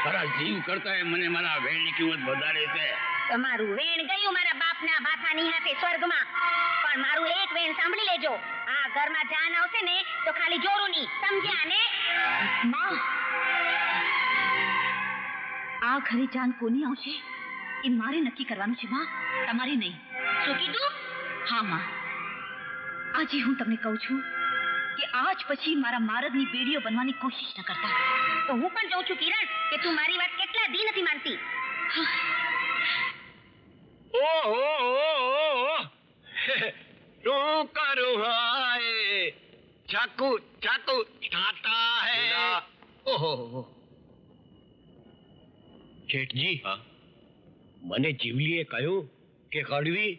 મારા જીવ કરતા મને મારા વેણની કિંમત વધારે છે.
તમારું વેણ ગયું મારા બાપના ભાથાની હાથે સ્વર્ગમાં. પણ મારું એક વેણ સાંભળી લેજો. આ ઘરમાં જાન આવશે ને તો ખાલી જોરુની, સમજ્યા ને?
માં, આ ઘરે જાન કોની આવશે એ મારે નક્કી કરવાનું છે માં, તમારે નહીં.
શું કીધું?
હા માં, આજે હું તમને કહું છું કે આજ પછી મારા મારદની બેડીઓ બનવાની કોશિશ ન કરતા.
તો હું પણ જોઉં છું કિરણ કે તું મારી વાત કેટલા દી નથી માનતી.
ઓહો શું કરું હાય, ચાકુ ચાકુ થાતા હે.
ઓહો,
શેઠજી, મને જીવલીએ કહ્યું કે કડવી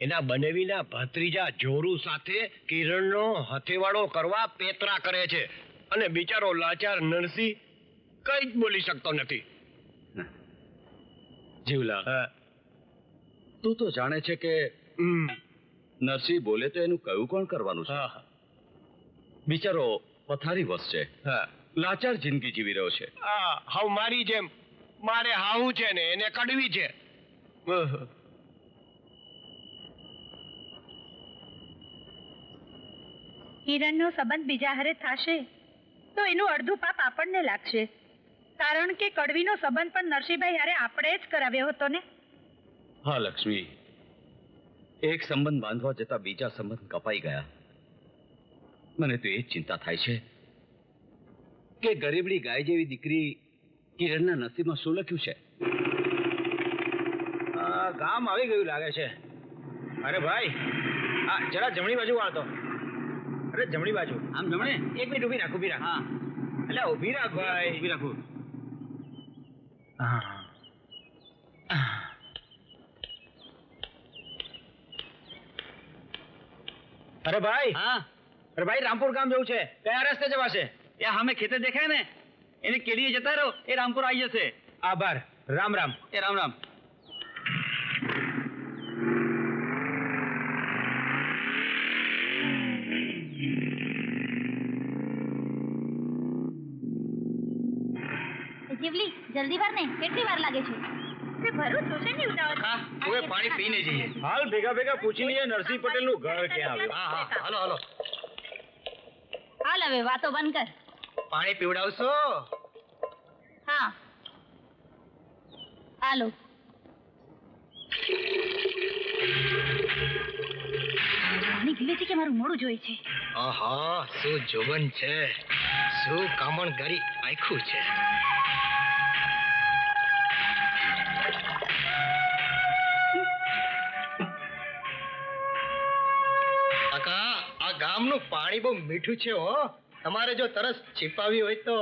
એના બનેવીના ભત્રીજા જોરુ સાથે કિરણનો હથેવાળો કરવા પેતરા કરે છે અને બિચારો લાચાર નરસિંહ કઈ જ બોલી શકતો નથી.
જીવલા, તું તો જાણે છે કે નરસિંહ બોલે તો એનું કયું કોણ કરવાનું છે? બિચારો પથારી વસ છે, લાચાર જિંદગી જીવી રહ્યો છે.
હાવ મારી જેમ. મારે હાવું છે ને એને કડવી છે.
કિરણનો સંબંધ બીજા હારે થશે તો એનું અડધું પાપ આપણને લાગશે, કારણ કે કડવીનો સંબંધ પણ નરસિંહભાઈ હારે આપણે જ કરાવ્યો હતો ને.
હા લક્ષ્મી, એક સંબંધ બાંધવા જતા બીજા સંબંધ કપાઈ ગયા. મને તો એ જ ચિંતા થાય છે કે ગરીબડી ગાય જેવી દીકરી કિરણના નસીબમાં શું લખ્યું છે.
ગામ આવી ગયું લાગે છે. અરે ભાઈ, આ જરા જમણી બાજુ વાળતો. અરે જમણી બાજુ.
આમ જમણે?
એક મિનિટ ઊભી રાખ, ઊભી રાખ.
હા,
એટલે ઊભી રાખ ભાઈ.
ઊભી રાખું.
અરે ભાઈ,
હા,
અરે ભાઈ, રામપુર ગામ જવું છે. કયા રસ્તે જવાશે?
એ સામે ખેતર દેખાય ને, એને કેડીએ જતા રહો, એ રામપુર આવી જશે.
આભાર. રામ રામ.
એ રામ રામ.
જીવલી, જલ્દી વાર ને, કેટલી વાર લાગે છે? ભરું છું છે ને ઉતાવળ.
હવે પાણી પીને જઈએ.
હાલ ભેગા ભેગા પૂછી લઈએ નરસિંહ પટેલ નું ઘર ક્યાં આવ્યું.
હા હા, હાલો હાલો.
હાલ હવે વાતો બંધ કર.
પાણી પીવડાવશો?
હા હાલો.
પાણી પીવે છે કે મારું મોડું જોઈ છે?
આહા, શું જોબન છે, શું કામણ કરી આખું છે.
ગામનું પાણી બહુ મીઠું છે હો. તમારે જો તરસ છીપાવી હોય તો.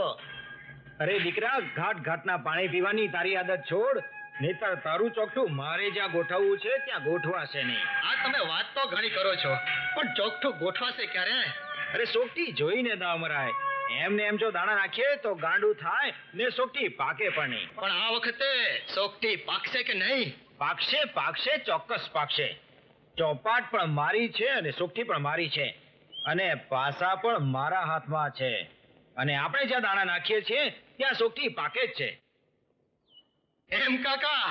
અરે દીકરા, ઘાટ ઘાટના પાણી પીવાની તારી આદત છોડ, નહીતર તારું ચોકઠું મારે જ્યાં ગોઠવવું છે ત્યાં ગોઠવાશે નહીં.
આ તમે વાત તો ઘણી કરો છો, પણ ચોકઠું ગોઠવાશે ક્યારે?
અરે સોકટી જોઈને દાવ મરાય. એમને એમ જો દાણા નાખીએ તો ગાંડું થાય ને સોકટી પાકે પણ નહીં.
પણ આ વખતે સોકટી પાકશે કે નહીં?
પાકશે પાકશે, ચોક્કસ પાકશે. ચોપાટ પણ મારી છે અને સોકટી પણ મારી છે, અને પાસા પણ મારા હાથમાં છે. અને આપણે જ્યાં દાણા નાખીએ છીએ ત્યાં સોકટી પાકે જ છે.
એમ કાકા?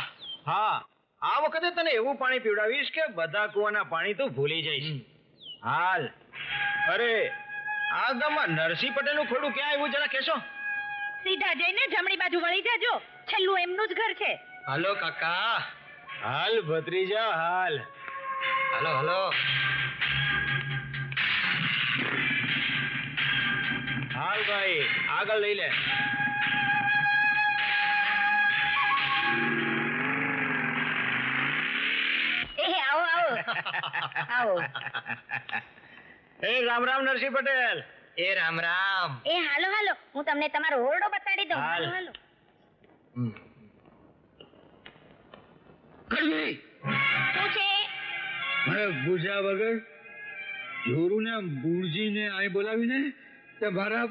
હા, આ વખતે તને એવું પાણી પીવડાવીશ કે બધા કુવાના પાણી તું ભૂલી જઈશ. હાલ. અરે, આ ગામમાં નરસિંહ પટેલનું ખોડું ક્યાં આવ્યું જરા કહેશો?
સીધા જઈને જમણી બાજુ વળી જાજો, છેલ્લું એમનું જ ઘર છે.
હાલો કાકા.
હાલ ભત્રીજા હાલ.
હાલો હાલો.
હાલ ભાઈ, આગળ લઈ લે.
આવો આવો આવો.
એ રામ રામ નરસિંહ પટેલ.
એ રામ રામ.
એ હાલો હાલો, હું તમને તમારો ઓરડો બતાડી દઉં.
હાલ.
હાલો હાલો.
કડવી,
શું છે?
મારે બુઝા વગર જોરુને બુરજીને અહીં બોલાવીને તે મારા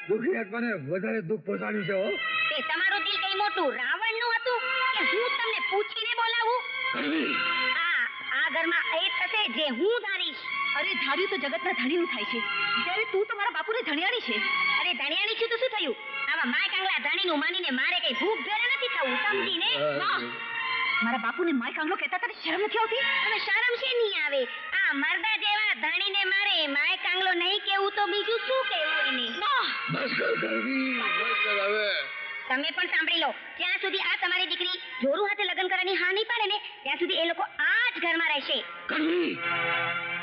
દુઃખી આત્માને વધારે દુઃખ પહોંચાડ્યું છે હો.
તે તમારું દિલ કઈ મોટું રાવણનું હતું કે હું તમને પૂછીને બોલાવું?
કડવી,
આ ઘરમાં એ થશે જે હું ધારીશ.
અરે ધાર્યું તો જગતના ધણીનું થાય છે, જ્યારે તું તો મારા બાપુને ધણિયાણી છે.
અરે ધણિયાણી છું તો શું થયું? આવા માય કાંગલા ધણીનું માનીને મારે કઈ ભૂખ ભેરા નથી થવું, સમજીને?
ના, મારા બાપુને માય કાંગલો કહેતા તને શરમ નથી આવતી?
અને શરમ છે નહીં આવે? આ મરદા જેવા ધણીને મારે માય કાંગલો નહીં કેવું તો બીજું શું કહેવું એને?
બસ કર કડવી, બસ કર હવે.
તમે પણ સાંભળી લો, જ્યાં સુધી આ તમારી દીકરી જોરુ હાથે લગ્ન કરવાની હા નહીં પાડે ને ત્યાં સુધી એ લોકો આ જ ઘરમાં રહેશે.
કડવી,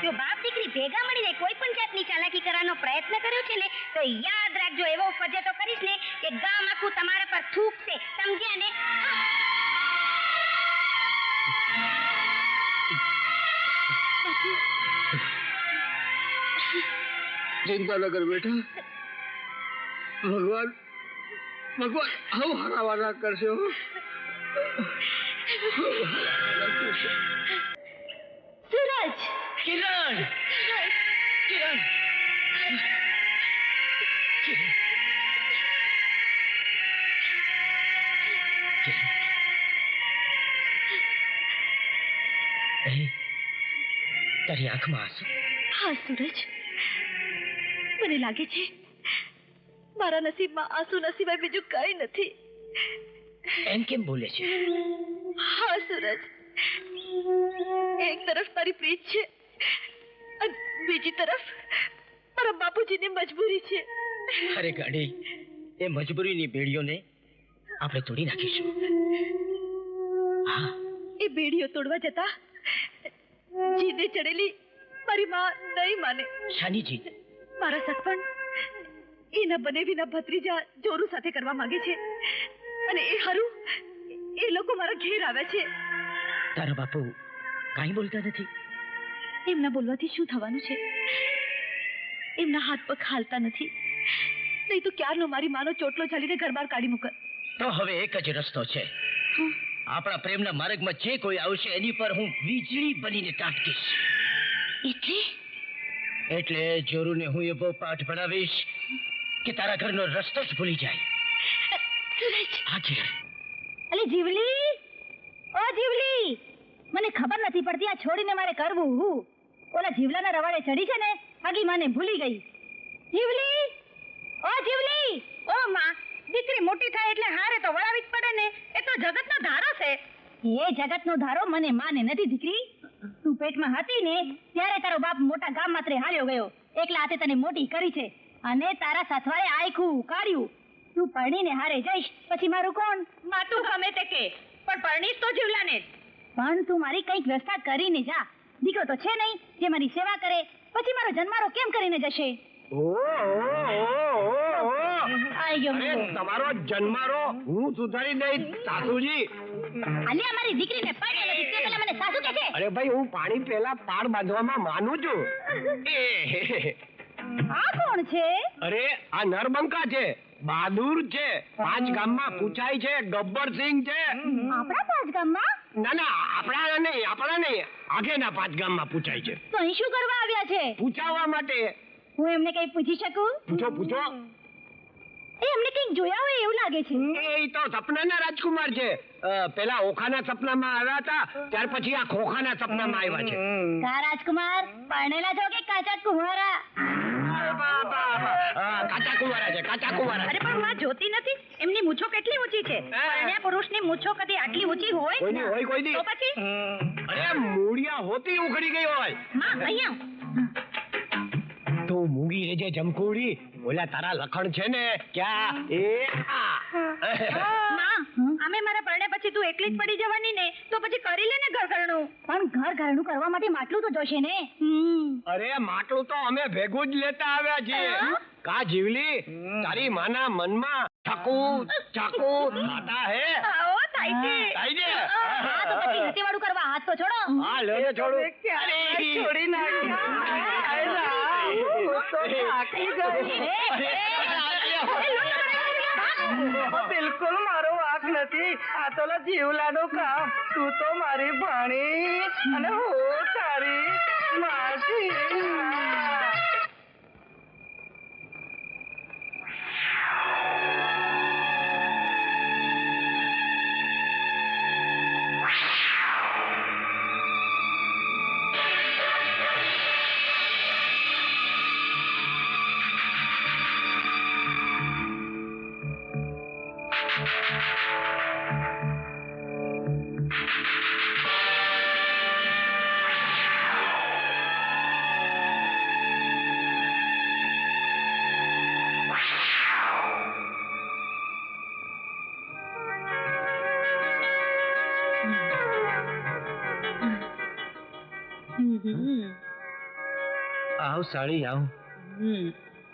જો બાપ દીકરી ભેગા મળીને કોઈ પણ જાતની ચાલાકી કરવાનો પ્રયત્ન કર્યો છે ને તો યાદ રાખજો, એવો ફજેતો કરીશ ને કે ગામ આખું તમારા પર થૂકશે, સમજ્યા ને?
ચિંતા ન કર બેટા, ભગવાન ભગવાન હવ હરાવાના કરશે હો.
સૂરજ,
કિરણ, કિરણ, તારી આંખમાં આંસુ?
હા સૂરજ, મને લાગે છે મારા નસીબમાં આંસુના સિવાય બીજું કઈ નથી.
એમ કેમ બોલે છે?
હા સૂરજ, એક તરફ તારી પ્રીત છે અને બીજી તરફ મારા બાપુજીની મજબૂરી છે.
અરે ગાડી, એ મજબૂરીની બેડીઓને આપણે તોડી નાખીશું. હા,
એ બેડીઓ તોડવા જતા જીદે ચડેલી મારી માં નહીં માને.
શાની જીત?
મારા સગપણ એના બનેવીના ભત્રીજા જોરુ સાથે કરવા માંગે છે અને એ હારું એ લોકો મારા ઘેર આવ્યા છે.
તારા બાપુ કાંઈ બોલતા નથી?
એમના બોલવાથી શું થવાનું છે? એમના હાથ પગ હાલતા નથી, નહીં તો ક્યારનો મારી માનો ચોટલો ચાલીને ઘર બહાર કાઢી મૂકે.
તો હવે એક જ રસ્તો છે. આપણા પ્રેમના માર્ગમાં જે કોઈ આવશે એની પર હું વીજળી બનીને ત્રાટકીશ. એટલે જોરુને હું એવો પાઠ ભણાવીશ કે તારા ઘરનો રસ્તો જ ભૂલી જાય.
સૂરજ,
હા કિરણ.
અલે જીવલી, ઓ જીવલી, મને ખબર નથી પડતી આ છોડીને મારે કરવું હું. ઓલા જીવલાના રવાડે ચડી છે ને, આગી માને ભૂલી ગઈ. જીવલી, ઓ જીવલી, ઓ માં, દીકરી મોટી થાય એટલે હારે તો વળાવી જ પડે ને, એ તો જગતનો ધારો છે. એ જગતનો ધારો મને માને નથી દીકરી. તું પેટમાં હતી ને ત્યારે તારો બાપ મોટા ગામ માત્રે હાલ્યો ગયો, એકલા હાથે તને મોટી કરી છે અને તારા સથવારે આયખું કાઢ્યું. તું પરણીને હારે જઈશ પછી મારું કોણ?
માતું ગમે તે કે પણ પરણીશ તો જીવલાને જ.
પણ તું મારી કંઈક વ્યવસ્થા કરીને જા. દીકરો તો છે નહીં જે મારી સેવા કરે, પછી મારો જન્મારો કેમ કરીને જશે? આઈ ગયો
અરે તમારો જન્મારો હું સુધારી દઈશ સાસુજી.
અલ્યા મારી દીકરીને પરણે નથી તે પેલા મને સાસુ કે છે?
અરે ભાઈ હું પાણી પેલા પાડ બાંધવામાં માનું છું.
આ કોણ છે?
અરે આ નરબંકા છે, બહાદુર છે, 5 ગામમાં પૂછાય છે, ગબ્બરસિંહ છે.
આપણા પાંચ ગામમાં?
ના આપણા નહીં આગેના 5 ગામમાં પૂછાય છે.
તો અહીં શું કરવા આવ્યા છે?
પૂછાવવા માટે.
હું એમને કઈ પૂછી શકું?
પૂછો.
એ એમને કઈક જોયા હોય એવું લાગે છે.
એ તો સપનાના રાજકુમાર છે. પેલા ઓખાના સપનામાં આવ્યા હતા, ત્યાર પછી આ ખોખાના સપનામાં આવ્યા છે.
કા રાજકુમાર પરણેલા છો કે કાચા કુંવારા?
કાચા કુંવારા છે, કાચા કુંવારા.
અરે પણ હું આ જોતી નથી, એમની મૂછો કેટલી ઊંચી છે. પરણ્યા પુરુષની મૂછો કદી આટલી ઊંચી હોય?
કોઈ દી.
તો પછી
અરે મૂળિયા હોતી ઉખડી ગઈ હોય.
માં અહીંયા
તું મૂંગી રેજે જમકુડી, ઓલા તારા લખણ છે ને ક્યાં એ
માં અમે મારા પરણે પછી તું એકલી જ પડી જવાની ને, તો પછી કરી લે ને ઘર ઘરનું.
પણ ઘર ઘરનું કરવા માટે માટલું તો જોશે ને.
અરે માટલું તો અમે ભેગું જ લેતા આવ્યા છીએ. કા જીવલી, તારી માના મનમાં ચાકુ ખાતા હે?
આવો થાય છે.
થાય છે.
હા તો પછી હતીવાળું કરવા હાથ તો છોડો.
હા લે છોડું.
છોડી
બિલકુલ મારો વાંક નથી. આ તો જીવલાનું કામ. તું તો મારી ભાણી અને હું તારી માસી.
આવ સાળી આવ.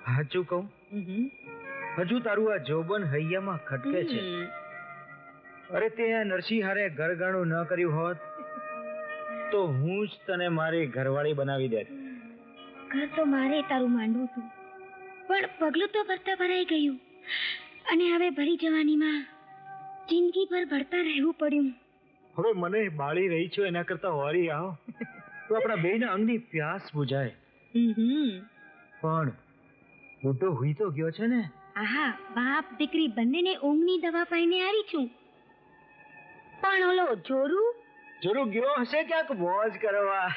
સાચું કહું, હજુ તારું આ જોબન હૈયામાં ખટકે છે. અરે તે નરસિંહ હારે ઘરગાણું ન કર્યું હોત તો હું જ તને મારી ઘરવાળી બનાવી દેત.
ઘર તો મારે તારું માંડવું હતું, પણ પગલું તો ભરતા ભરાઈ ગયું અને હવે ભરી જવાનીમાં જિંદગી ભર ભરતા રહેવું પડ્યું.
હવે મને બાળી રહી છો એના કરતા વારી આવ તો આપણા બેયના અંગની પ્યાસ બુઝાય. પણ મોટો હુઈ તો ગયો છે ને.
આહા, બાપ દીકરી બંનેને ઊંઘની દવા પાઈને આવી છું. પણ ઓલો જોરું
જરૂર ગયો હશે ક્યાંક મોજ કરવા.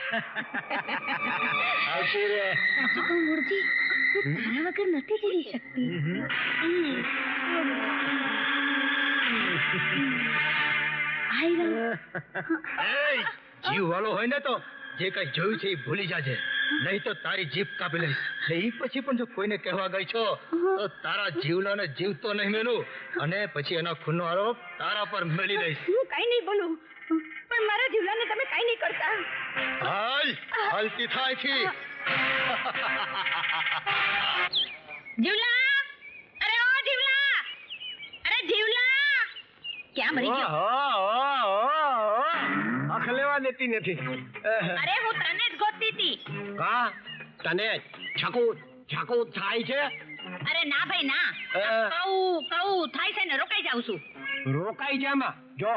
આવતી રે.
સાચું કહું મૂળજી, હું તારા વગર નથી જીવી શકતી. આઈ લવ.
જીવ વાળો હોય ને તો જે કઈ જોયું છે એ ભૂલી જાજે, નહીં તો તારી જીભ કાપી લઈશ. એ પછી પણ જો કોઈને કહેવા ગઈ છો તો તારા જીવલાને જીવતો નહીં મેલું અને પછી એનો ખૂનનો આરોપ તારા પર મેલી દઈશ.
હું કઈ નહીં બોલું, પણ મારા જીવલાને તમે કઈ નહીં કરતા.
હાલ હાલતી થાય છે.
જીવલા, અરે ઓ જીવલા, અરે જીવલા, ક્યાં મરી ગયો?
આંખ લેવા દેતી નથી.
અરે હું તને જ ગોતતી હતી.
કા તને છાકુ થાય છે?
અરે ના ભાઈ ના, કહું થાય છે ને રોકાઈ જાઉં છું.
રોકાઈ જામાં જો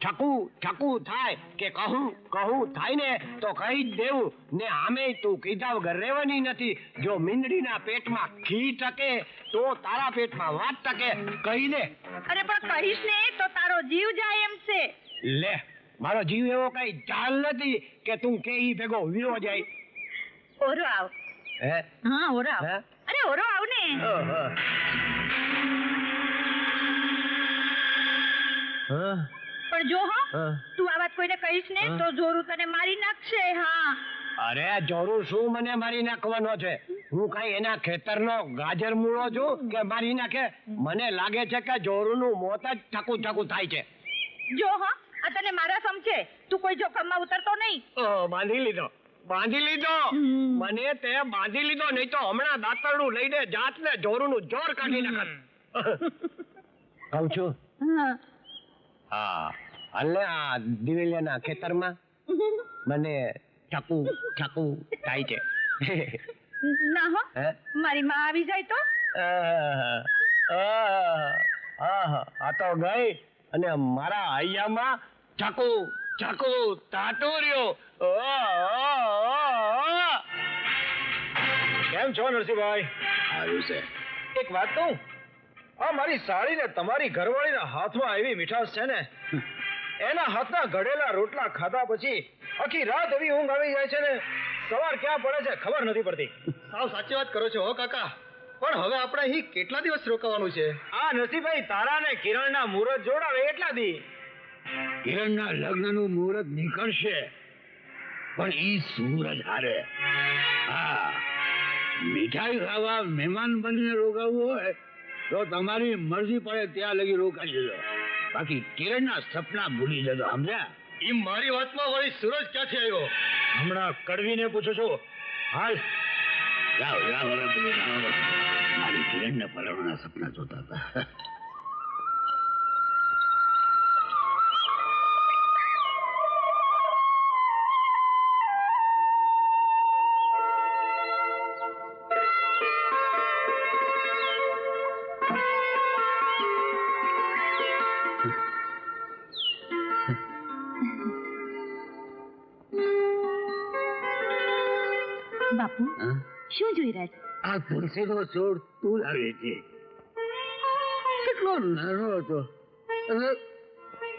છકુ થાય કે કહું થાય ને તો કહી જ દેવું ને. આમે તું કીધા વગર રહેવાની નથી. જો મીંદડીના પેટમાં ઘી ટકે તો તારા પેટમાં વાત ટકે. કહી દે.
અરે પણ કહીશ ને તો તારો જીવ જાય એમ છે.
લે, મારો જીવ એવો કઈ ચાલ નથી કે તું કે ઈ ભેગો વીરો જાય.
ઓરો આવ.
હે?
હા ઓરો આવ. અરે ઓરો આવ ને. પણ જો હો, તું આ વાત કોઈને કહીશ ને તો જોરું તને મારી નાખશે. હા.
અરે જોરું શું મને મારી નાખવાનો છે? હું કઈ એના ખેતરનો ગાજર મૂળો છું કે મારી નાખે? મને લાગે છે કે જોરુંનું મોત જ ઠકુ થાય છે.
જો હો, આ તને મારા સમજે, તું કોઈ જોખમમાં ઉતરતો નહીં.
બાંધી લીધો. મને તે બાંધી લીધો, નહીં તો હમણાં દાંતરડું લઈને જાત ને જોરુંનું જોર કાઢી નાખત. કહું છું. હા, હાલે આ દિવેલિયાના ખેતરમાં મને ઠાકુ ઠાકુ થાય છે.
ના હો,
હે?
મારી માં આવી જાય તો
આ તો ગઈ અને મારા હૈયામાં ઠાકુ ઠાકુ તાતો રહ્યો.
કેમ છો નરસિંહભાઈ?
સારું છે.
એક વાત કહું, આ મારી સાળી ને તમારી ઘરવાળીના હાથમાં એવી મીઠાશ છે ને, એના હાથના ઘડેલા રોટલા ખાધા પછી આખી રાત એવી ઊંઘ આવી જાય છે ને, સવાર ક્યાં પડે છે ખબર નથી પડતી.
સાવ સાચી વાત કરો છો હો કાકા. પણ હવે આપણે અહીં કેટલા દિવસ રોકાવાનું છે?
આ નરસિંહભાઈ તારા ને કિરણના મુહૂર્ત જોડાવે એટલા દી.
કિરણના લગ્નનું મુહૂર્ત નીકળશે, પણ ઈ સૂરજ હારે. હા, મીઠાઈ ખાવા મહેમાન બનીને રોકાવું હોય તો તમારી મરજી પડે ત્યાં લગી રોકાઈ જજો. બાકી કિરણના સપના ભૂલી જજો, સમજ્યા?
એ મારી વાતમાં વળી સૂરજ ક્યાંથી આવ્યો?
હમણાં કડવીને પૂછું છું. હાલ
જાઓ જાઓ, હવે બધું જાઓ. મારી કિરણને પરણવાના સપના જોતા હતા.
બાપુ,
હા?
શું જોઈ રહ્યા છો?
આ તુલસીનો છોડ તું લાવે છે. કેટલો નાનો હતો અને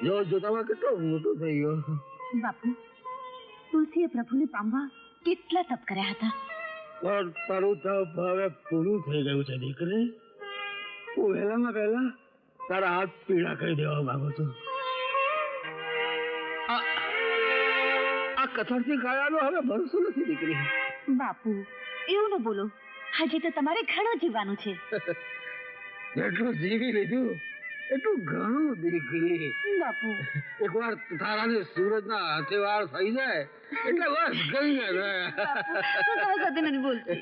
જો જોતામાં કેટલો મોટો થઈ ગયો.
બાપુ, તુલસીએ પ્રભુને પામવા કેટલા તપ કર્યા હતા.
પણ તારું તપ હવે પૂરું થઈ ગયું છે દીકરી. હું વહેલામાં પહેલા તારા હાથ પીડા કરી દેવા માંગુ છું. આ કથળથી કાયાનો હવે ભરોસો નથી દીકરી.
બાપુ, એવું ન બોલો. હજી તો તમારે ઘણું જીવવાનું છે.
જેટલું જીવી લીધું એટલું ઘણું દીકરી.
બાપુ,
એકવાર તારાને સુરતના હાથે વાર થઈ જાય એટલે બસ ગઈ ને.
બાપુ, હું તમારી સાથે નથી બોલતી.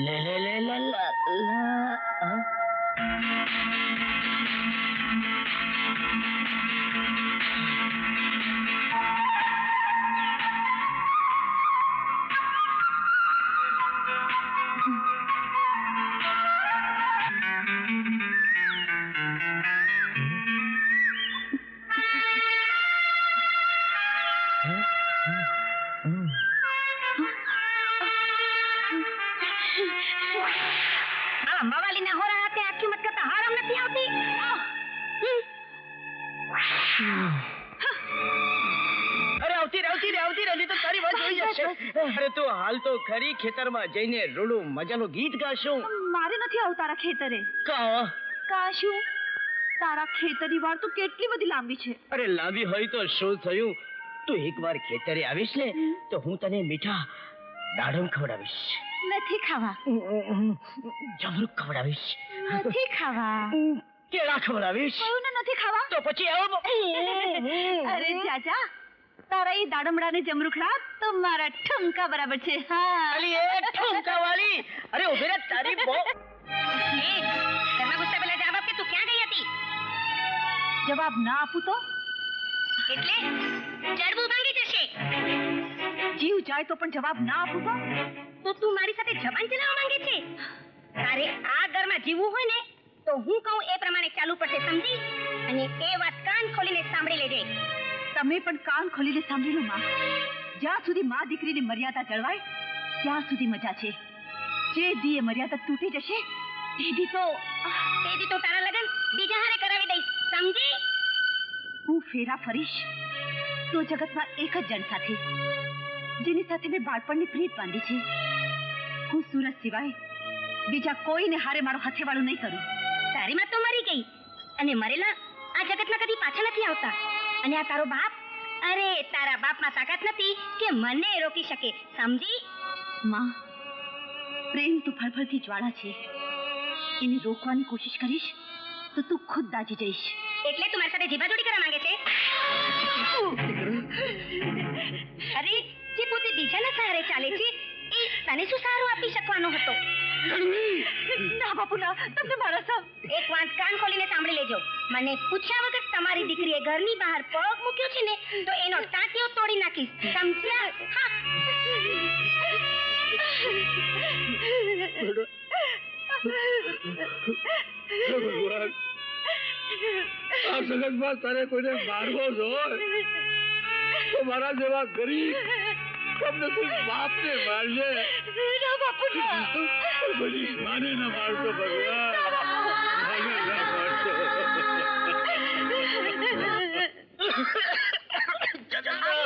લે લે લે લે લા લા.
આ અંબાવાલીના હોરા હાથે આખી મત કરતા હારમ નથી આવતી.
અરે આવતી રે નહીં તો તારી વાત જોઈ જશે. અરે તું હાલ તો ખરી ખેતરમાં જઈને રૂડું મજાનું ગીત ગાશું.
મારે નથી આવું તારા ખેતરે. કાશું, તારા ખેતરની વાળ તો કેટલી બધી લાંબી છે.
અરે લાંબી હોય તો શું થયું? તું એકવાર ખેતરે આવીશ ને તો હું તને મીઠા દાડમ ખવડાવીશ.
નથી ખાવા.
જમરૂક ખવડાવીશ.
નથી ખાવા.
કેળા ખવડાવીશ.
કયું ને નથી ખાવા?
તો પછી આવો.
અરે ચાચા, તારા એ દાડમડાને જમરૂખડા તો મારા ઠુમકા બરાબર છે. હા,
અલી એ ઠુમકા વાળી. અરે ઉભી રે તારી બહુ.
ઘરમાં ઘૂસતા પહેલા જવાબ આપ કે તું ક્યાં ગઈ હતી?
જવાબ ના આપું તો
એટલે જડબું ભાંગી જશે.
જીવ જાય તો પણ જવાબ ના આપું
તો તું મારી સાથે જબાન ચલાવવા માંગે છે? તારે આ ઘરમાં જીવવું હોય ને તો હું કહું એ પ્રમાણે ચાલુ પડશે, સમજી? અને એ વાત કાન ખોલીને સાંભળી લેજે.
તમે પણ કાન ખોલીને સાંભળી લો માં. જ્યાં સુધી માં દીકરીની મર્યાદા જળવાય ત્યાં સુધી મજા છે. જે દી એ મર્યાદા તૂટી જશે તે દી તો
તારા લગન બીજા હારે કરાવી દઈશ, સમજી?
હું ફેરા ફરીશ તો જગતમાં એક જ જણ સાથે, જેની સાથે મેં બાળપણની પ્રીત બાંધી છે. હું સુરત સિવાય બીજા કોઈને હારે મારો હથેવાળું નહીં કરું.
તારી માં તો મરી ગઈ અને મરેલા આ જગતમાં કદી પાછા નથી આવતા. અને આ તારો બાપ, અરે તારા બાપમાં તાકાત નથી કે મને રોકી શકે, સમજી?
માં, પ્રેમ તો ફળફળથી જ્વાળા છે. એને રોકવાની કોશિશ કરીશ તો તું ખુદ દાજી જઈશ.
એટલે તું મારી સાથે જીભાજોડી કરવા માંગે છે? અરે જે પોતે બીજાના સહારે ચાલે છે એ તને શું સહારો આપી શકવાનો હતો?
ના બાપુ ના, તમને મારા સામ.
એક વાત કાન ખોલીને સાંભળી લેજો. મને પૂછ્યા વગર તમારી દીકરીએ ઘરની બહાર પગ મૂક્યો છે ને તો એનો ટાંટિયો તોડી નાખીશ. સમજ્યા? હા.
ભગવાન, આ જગતમાં તારે કોઈને મારવો જ હોય તો મારા જેવા ગરીબ કમનસીબ બાપને મારજે.
ના બાપુ ના.
બધી માને ના મારતો ભગવાન, માને ના મારતો.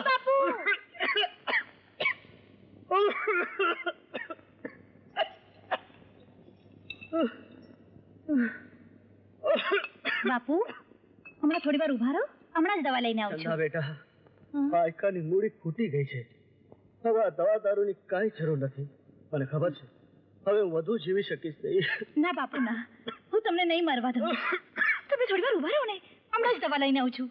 બાપુ બાપુ હમણાં થોડી વાર ઉભા રહો. હમણાં જ દવા લઈને આવું છું.
બેટા, પાયકાની મૂડી ફૂટી ગઈ છે. હવે આ દવા દારૂની કાંઈ જરૂર નથી. મને ખબર છે હવે હું વધુ જીવી શકીશ નહીં.
ના બાપુ ના, હું તમને નહીં મરવા દઉં. તમે થોડી વાર ઉભા રહો ને, હમણાં જ દવા લઈને આવું છું.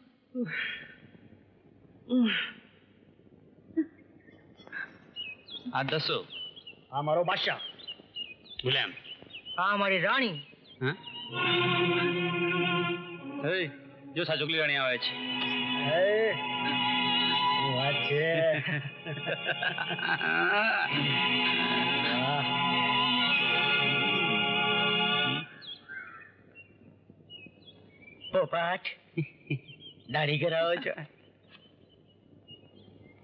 આ દસો
આ મારો બાદશાહ,
ગુલામ.
આ મારી રાણી.
હા, જો સાચુકલી રાણી આવે છે.
વાત છે. પોપાટ, દાઢી કરાવો છો?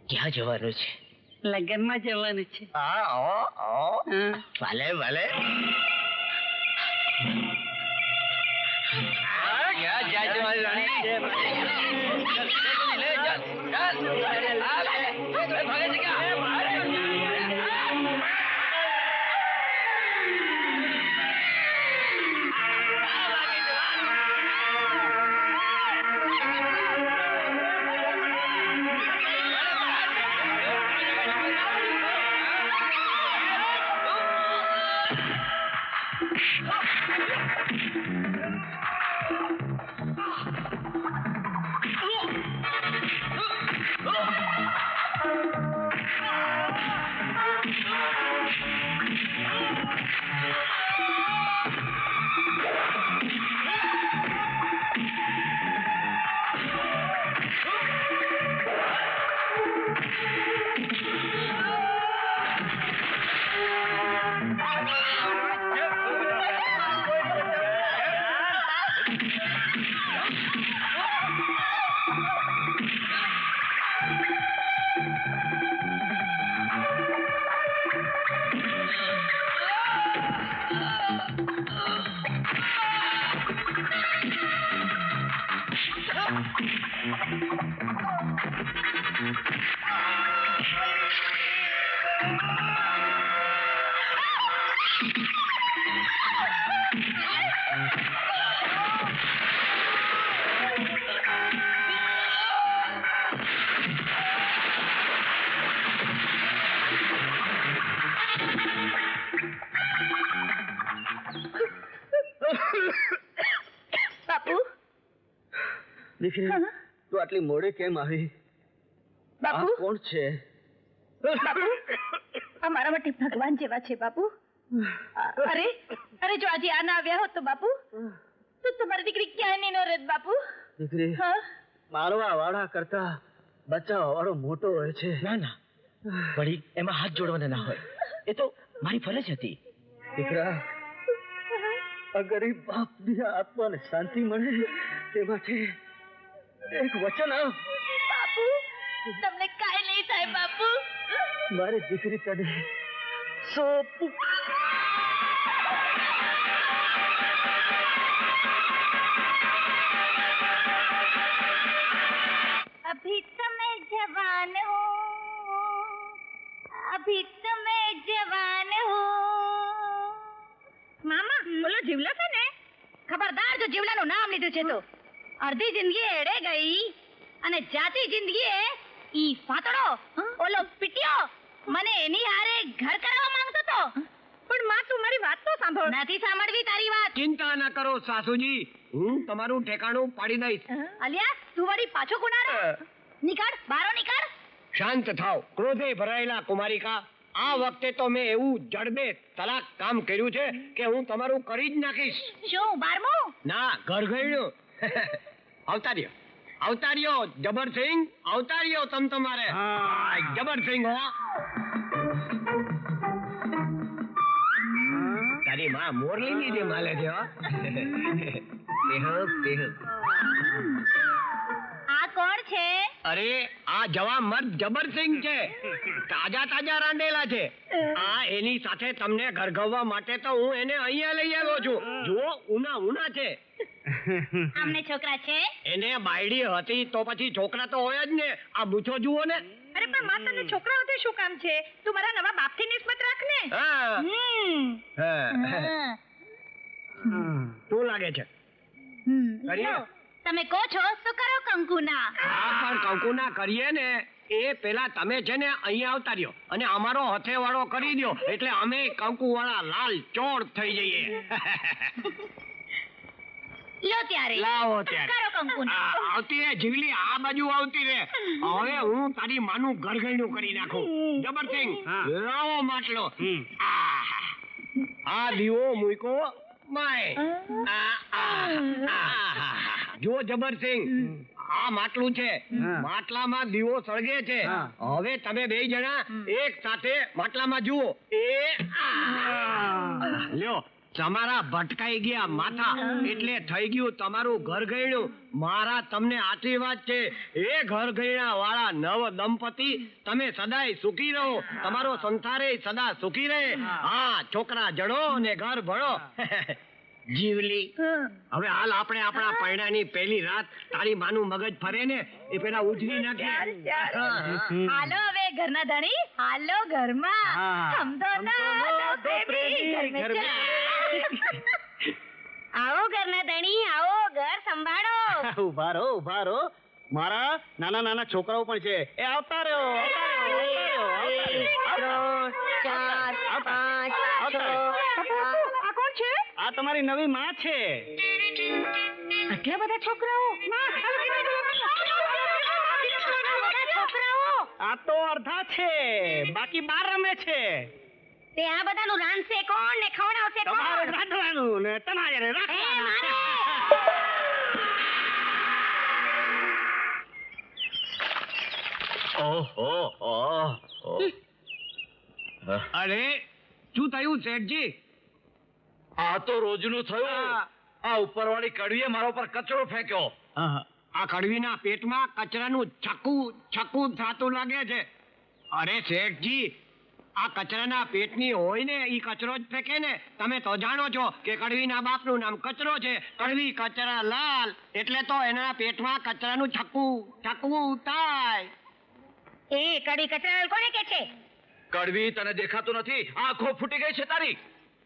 ક્યાં જવાનું છે?
લગ્નમાં જવાનું છે.
ભલે ભલે. દીકરી, તું આટલી મોડે કેમ આવી?
બાપુ,
આ કોણ છે?
બાપુ, આ મારા માટે ભગવાન જેવા છે બાપુ. અરે અરે, જો આજે આ ના આવ્યા હોત તો બાપુ, તો તમારી દીકરી ક્યાંય ન રહેત બાપુ.
દીકરી, મારવા વાળા કરતા બચાવવા વાળો મોટો હોય છે.
ના ના, વળી એમાં હાથ જોડવાના ના હોય. એ તો મારી ફરજ હતી.
દીકરા, આ ગરીબ બાપની આત્માને શાંતિ મળે તે માટે એક વચન આપ.
બાપુ, તમને કાંઈ નહીં થાય બાપુ.
મારી દીકરી તને સોંપું.
अभी तो मैं जवान हूँ, अभी तो मैं जवान हूँ. મામા, બોલો જીવલા છે ને? ખબરદાર જો જીવલાનું નામ લીધું છે તો અડધી જિંદગી એડે ગઈ અને જાતી જિંદગી ઈ ફાતડો ઓલો પીટ્યો મને એની હારે ઘર કરાવવા માંગતો તો. પણ માં, તું મારી વાત તો સાંભળ. નથી સાંભળવી તારી વાત.
ચિંતા ના કરો સાસુજી, હું તમારું ઠેકાણું પાડી દઈશ.
અલિયા, તું વળી પાછો કુનારો? નીકળ, બારો નીકળ.
શાંત થાવ, ક્રોધે ભરાયેલા કુમારિકા. આ વખતે તો મેં એવું જડબે તલાક કામ કર્યું છે કે હું તમારું કરી જ નાખીશ.
શું 12મું?
ના, ઘર ગયડું. અવતાર્યો જબરસિંહ, અવતાર્યો તમારે. હા, જબરસિંહ હો. તારી માં મોરલી ની માલે છે હો.
આ કોણ છે?
અરે આ જવા મર્દ જબરસિંહ છે. તાજા રાંધેલા છે. આ એની સાથે તમને ઘરઘવવા માટે તો હું એને અહીંયા લઈ આવ્યો છું. જુઓ, ઉના છે.
આમને છોકરા છે?
એને બાયડી હતી તો પછી છોકરા તો હોય જ ને. આ બૂછો જુઓ ને.
અરે પણ માં તને છોકરાઓથી શું કામ છે? તું મારા નવા બાપથી નિસ્બત રાખ ને.
શું લાગે છે? કરીએ?
લો, તમે કહો છો તો કરો કંકુના.
હા, પણ કંકુના કરીએ ને એ પેલા તમે છે ને અહીંયા આવતા રહ્યો અને અમારો હથેવાળો કરી દો એટલે અમે કંકુ વાળા લાલ ચોળ થઈ જઈએ.
લો ત્યારે.
લાવો ત્યારે.
કરો કંકુના.
આવતી રે જીવલી, આ બાજુ આવતી રે. હવે હું તારી માનું ઘરઘરણું કરી નાખું. જબરસિંહ, લાવો માટલો. આ દીવો મૂકો માય. જો જબરસિંહ, આ માટલું છે. માટલામાં દીવો સળગે છે. હવે તમે બે જણા એક સાથે માટલામાં જુઓ. લ્યો, તમારા ભટકાઈ ગયા માથા એટલે થઈ ગયું તમારું ઘર ગયણું. મારા તમને આશીર્વાદ છે. એ ઘર ગયણા વાળા નવ દંપતી તમે સદાય સુખી રહો. તમારો સંસારે સદા સુખી રહે. હા, છોકરા જડો ને ઘર ભળો. જીવલી, હવે હાલ આપણે આપણા પૈણાની પહેલી રાત તારી માનું મગજ ફરે ને એ પેલા ઉજવી નાખીએ.
હાલો હવે ઘરના ધણી, હાલો ઘરમાં. સમજો ના બેબી, ઘર મેં આવો ઘરના ધણી, આવો, ઘર સંભાળો.
ઉભા રહો. મારા નાના છોકરાઓ પણ છે. એ આવતા રહ્યો.
3, 4, 5, 6. આ કોણ છે?
આ તમારી નવી માં છે.
આટલા બધા છોકરાઓ? છોકરાઓ
આ તો અડધા છે, બાકી 12 રમે છે.
તે આ બધાનું રાંધશે કોણ ને ખવડાવશે
તમારે
કોણ?
રાંધવાનું ને તમારે
એ
રાખવાનું.
મારે.
અરે શું થયું શેઠજી?
આ તો રોજનું થયું. આ ઉપરવાળી કડવીએ મારા ઉપર કચરો ફેંક્યો.
આ કડવીના પેટમાં કચરાનું છક્કું થાતું લાગે છે. અરે શેઠજી, આ કચરાના પેટની હોય ને ઈ કચરો જ ફેંકે ને. તમે તો જાણો છો કે કડવીના બાપનું નામ કચરો છે. કડવી કચરા લાલ એટલે તો એના પેટમાં કચરાનું છક્કું થાય.
એ કડી કચરા કોને કે છે?
કડવી, તને દેખાતું નથી? આંખો ફૂટી ગઈ છે તારી.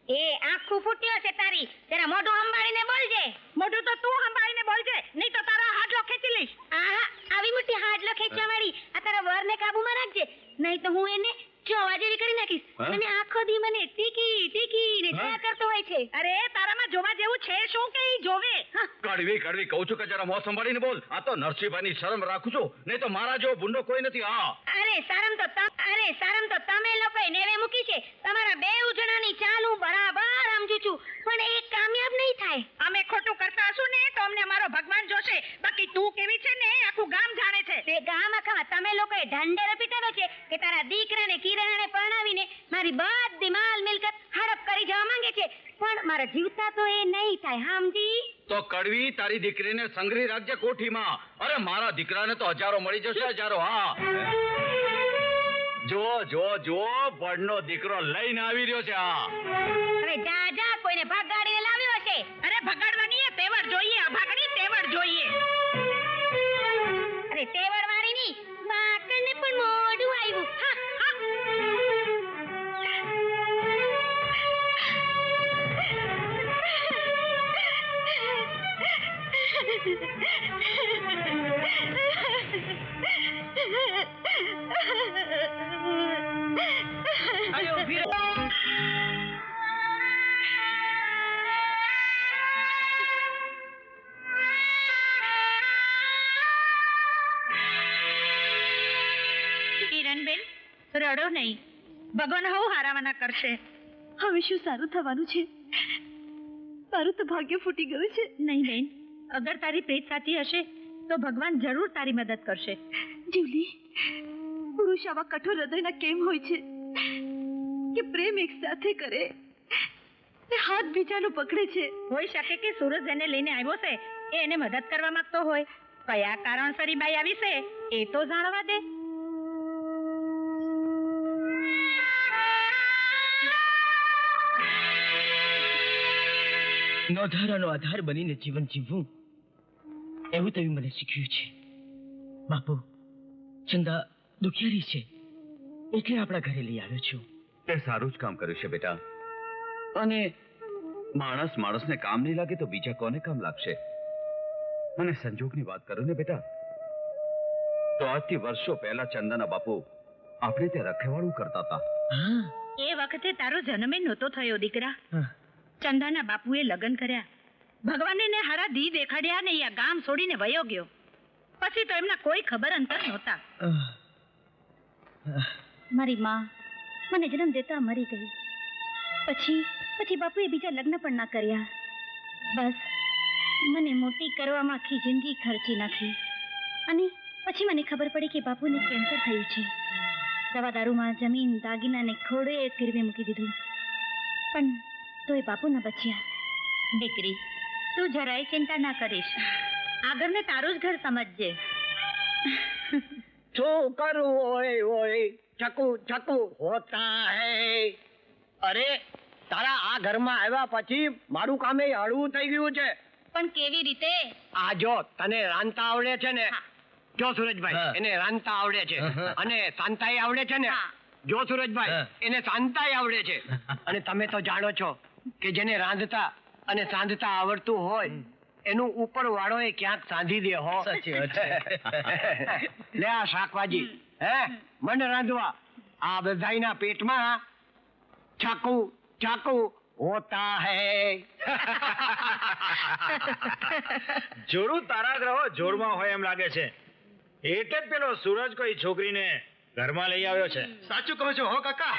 એ આખું ફૂટ્યો છે તારી. તેરા મોઢું સંભાળીને બોલજે. મોઢું તો તું સંભાળીને બોલજે, નહીં તો તારા હાડલો ખેંચી લઈશ. આહા, આવી મોટી હાડલો ખેંચવા વાળી આ તારા વરને કાબુમાં રાખજે, નહીં તો હું એને જોવા જેવી કરી નાખીશ. અને આખો દી મને ટીકી ને જોયા કરતો હોય છે. અરે તારામાં જોવા જેવું છે શું કે ઈ જોવે?
કડવી કહું છું કે જરા મોં સંભાળીને બોલ. આ તો નરસિંહભાઈની શરમ રાખું છું, નહીં તો મારા જેવો ભૂંડો કોઈ નથી.
અરે શરમ તો તમે લોકોએ નેવે મૂકી છે. તમારા બે જણાની ચાલ હું બરાબર સમજુ છું, પણ એ કામયાબ નહીં થાય. અમે ખોટું કરતા હશું ને તો અમને અમારો ભગવાન જોશે. બાકી તું કેવી છે ને આખું ગામ જાણે છે. તે ગામ આખા તમે લોકોએ ઢંઢેરો પીટાવ્યો છે કે તારા દીકરાને કિરણાને પરણાવીને મારી બધી માલ મિલકત હડપ કરી જવા માંગે છે. પણ મારા જીવતા તો એ નહીં થાય, સમજી?
તો કડવી, તારી દીકરીને સંઘરી રાખજે કોઠીમાં. અરે મારા દીકરાને તો હજારો મળી જશે, હજારો. હા, જો બળનો દીકરો લઈને આવી રહ્યો છે.
અરે જા કોઈને ભગાડીને લાવ્યો હશે. અરે ભગાડવાની એ તેવડ જોઈએ, અભાગની તેવડ જોઈએ. અરે તેવડ વાળી ની માકડને પણ મોઢું આવ્યું. હા કિરણબેન, રડો નહીં. ભગવાન હવ હારાવાના કરશે.
હવે શું સારું થવાનું છે? મારું તો ભાગ્ય ફૂટી ગયું છે.
નહીં બેન, અગર તારી પ્રીત સાચી હશે તો ભગવાન જરૂર તારી મદદ કરશે.
જીવલી, પુરુષ આવા કઠોર હૃદયના કેમ હોય છે કે પ્રેમ એક સાથે કરે ને હાથ બીજાનો પકડે છે?
હોઈ શકે કે સૂરજ એને લઈને આવ્યો છે એ એને મદદ કરવા માંગતો હોય. કયા કારણસર ઈ બાઈ આવી છે એ તો જાણવા દે.
નોધારાનો આધાર બનીને જીવન જીવવું એવું તમે મને શીખ્યું છે. બાપુ, ચંદા દુખિયારી છે એટલે આપણા ઘરે લઈ આવ્યો છું.
તે સારું જ કામ કર્યું છે બેટા. અને માણસ માણસને કામ નહીં લાગે તો બીજા કોને કામ લાગશે? અને સંજોગની વાત કરું ને બેટા, તો આજથી વર્ષો પહેલા ચંદાના બાપુ આપણે તે રખેવાળું કરતા હતા.
એ વખતે તારો જન્મે નહોતો થયો દીકરા. ચંદાના બાપુએ લગ્ન કર્યા, ભગવાને ને હારા દી દેખાડ્યા ને આ ગામ છોડીને વયો ગયો. પછી તો એમના કોઈ ખબર અંતર નહોતા.
મારી માં મને જન્મ દેતા મરી ગઈ. પછી બાપુએ બીજા લગ્ન પણ ના કર્યા. બસ મને મોટી કરવામાં આખી જિંદગી ખર્ચી નાખી. અને પછી મને ખબર પડી કે બાપુને કેન્સર થયું છે. દવા દારૂમાં જમીન દાગીનાને ખોડે ગીરવે મૂકી દીધું, પણ તોય બાપુ ન બચ્યા.
દીકરી, તું જરાય ચિંતા ના કરીશ. આગળને તારું જ ઘર સમજજે.
શું કરું ઓય ઓય ચકુ ચકુ હોતા હૈ. અરે તારા આ ઘરમાં આવ્યા પછી મારું કામે હળવું થઈ ગયું છે.
પણ કેવી રીતે?
આ જો તને રાંધતા આવડે છે ને, જો સુરજભાઈ એને રાંધતા આવડે છે, અને શાંતાઈ આવડે છે ને, જો સુરજભાઈ એને શાંતાઈ આવડે છે. અને તમે તો જાણો છો કે જેને રાંધતા અને સાંધતા આવડતું હોય એનું ઉપર વાળો એ ક્યાંક સાંધી દે હો.
સાચી વાત છે.
લે આ શાકભાજી મને રાંધવા. આ બધાયના પેટમાં ચાકુ ચાકુ હોતા હૈ.
જોડું તારા ગ્રહો જોડમાં હોય એમ લાગે છે, એટલે જ પેલો સૂરજ કોઈ છોકરીને ઘરમાં લઈ આવ્યો છે.
સાચું કહો છો હો કાકા.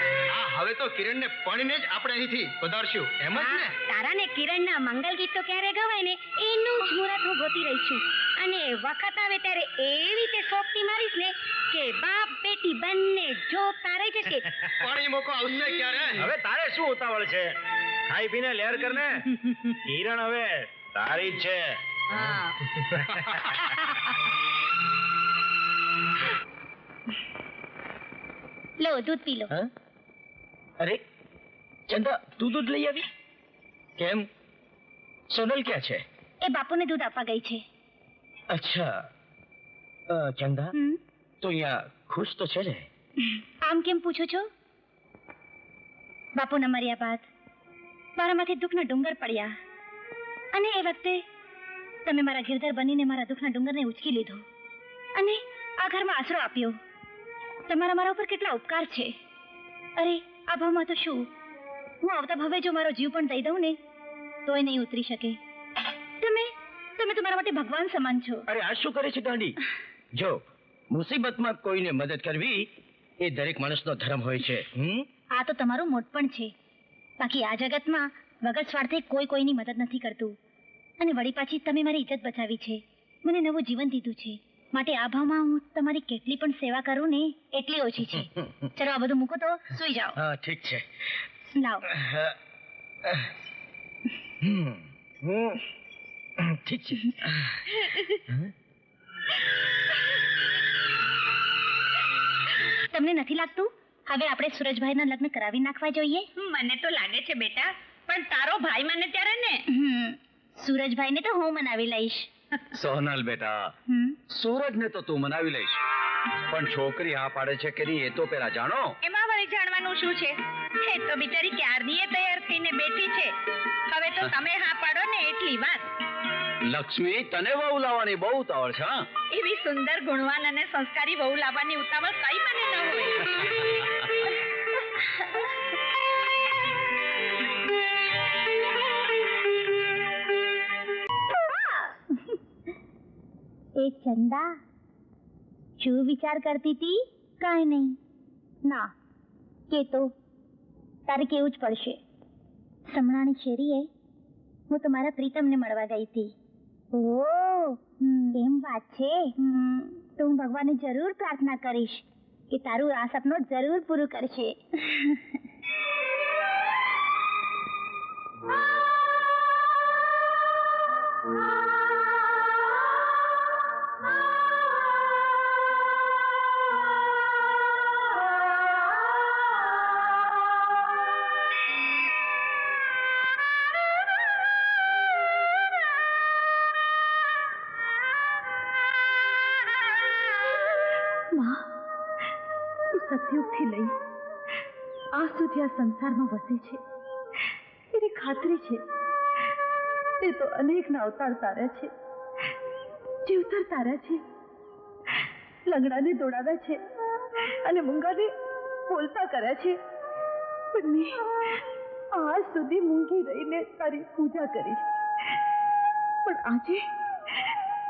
હવે તો કિરણને પણીને જ આપણે અહીંથી પધારશું, એમ જ ને?
તારા ને કિરણના મંગલ ગીત તો ક્યારે ગવાય ને એનું જ મુહૂર્ત હું ગોતી રહી છું. અને વખત આવે ત્યારે એવી રીતે સોપટી મારીશ ને કે બાપ બેટી બંને જોતા રહી જશે.
પાણી મોકો આવશે ક્યારે?
હવે તારે શું ઉતાવળ છે? ખાઈ પીને લહેર કરને. કિરણ હવે તારી જ છે.
લો દૂધ પી લો.
અરે ચંદા, તું દૂધ લઈ આવી? કેમ, સોનલ ક્યાં છે?
એ બાપુને દૂધ આપવા ગઈ છે.
અચ્છા. ચંદા, તો અહીંયા ખુશ તો છે ને?
આમ કેમ પૂછો છો? બાપુના મર્યા બાદ મારામાંથી દુઃખના ડુંગર પડ્યા, અને એ વખતે તમે મારા ગિરધર બનીને મારા દુઃખના ડુંગરને ઉચકી લીધો અને આ ઘરમાં આશરો આપ્યો. તમારા મારા ઉપર કેટલા ઉપકાર છે. અરે આ ભાવમાં તો શું, હું આવતા ભવે જો મારો જીવ પણ દઈ દઉં ને તોય નહીં ઉતરી શકે. તમે તો મારા માટે ભગવાન સમાન છો.
અરે આ શું કરે છે ગાંડી? જો મુસીબતમાં કોઈને મદદ કરવી એ દરેક માણસનો ધર્મ હોય છે.
આ તો તમારું મોટપણ છે. બાકી આ જગતમાં વગર સ્વાર્થે કોઈ કોઈની મદદ નથી કરતું. અને વળી પાછી તમે મારી ઇજ્જત બચાવી છે, મને નવું જીવન દીધું છે. માટે આ ભાવમાં હું તમારી કેટલી પણ સેવા કરું ને એટલી ઓછી છે. ચલો આ બધું મૂકો તો સુઈ જાઓ.
હા ઠીક છે.
લાવ.
ઠીક છે.
તમને નથી લાગતું હવે આપણે સુરજભાઈના લગ્ન કરાવી નાખવા જોઈએ?
મને તો લાગે છે બેટા, પણ તારો ભાઈ મને ત્યારે ને.
સુરજભાઈને તો હું મનાવી લઈશ.
સોનલ બેટા, સૂરજને તો તું મનાવી લઈશ, પણ છોકરી હા પાડે છે કે નહીં એ તો પેલા જાણો.
એમાં વળી જાણવાનું શું છે? એ તો બિચારી ક્યારની તૈયાર થઈને બેઠી છે. હવે તો તમે હા પાડો ને એટલી વાત.
લક્ષ્મી, તને વહુ લાવવાની બહુ ઉતાવળ છે.
એવી સુંદર ગુણવાન અને સંસ્કારી વહુ લાવવાની ઉતાવળ કઈ મને ન હોય.
એ ચંદા, શું વિચાર કરતી હતી? કાંઈ નહીં. ના,
કે તો તારે કેવું જ પડશે. સમણાની શેરીએ હું તમારા પ્રીતમને મળવા ગઈ હતી. ઓ એમ વાત છે. તો હું ભગવાનને જરૂર પ્રાર્થના કરીશ કે તારું આ સપનું જરૂર પૂરું કરશે.
સતયુગથી લઈ આ સુધી આ સંસારમાં વસે છે એની ખાતરી છે. તે તો અનેકના અવતાર તાર્યા છે, જીવતર તાર્યા છે, લંગડાને દોડાવ્યા છે અને મૂંગાને બોલતા કર્યા છે. પણ મેં આજ સુધી મૂંગી રહીને તારી પૂજા કરી છે.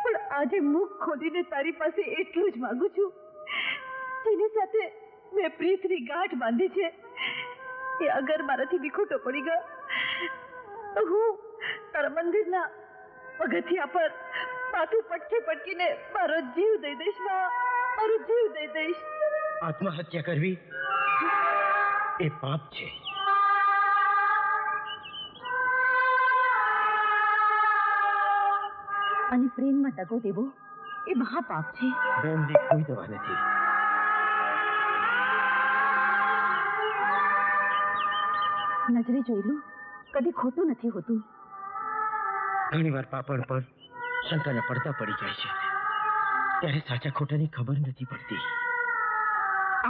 પણ આજે મુખ ખોલીને તારી પાસે એટલું જ માંગુ છું જેની સાથે મેં પ્રીતની ગાંઠ બાંધી છે. એ અગર મારાથી વિખૂટો પડી ગયો તો હું તારા મંદિરના પગથિયા પર માથું પટકીને મારો જીવ દઈ દઈશ. મારો જીવ દઈ દઈશ.
આત્મહત્યા કરવી એ પાપ છે.
અને પ્રેમમાં દગો દેવો એ મહાપાપ છે.
પ્રેમની કોઈ દવા નથી.
નજરે જોયેલું કદી ખોટું નથી હોતું.
ઘણી વાર પાપણ પર શંકાના પડદા પડી જાય છે ત્યારે સાચા ખોટાની ખબર નથી પડતી.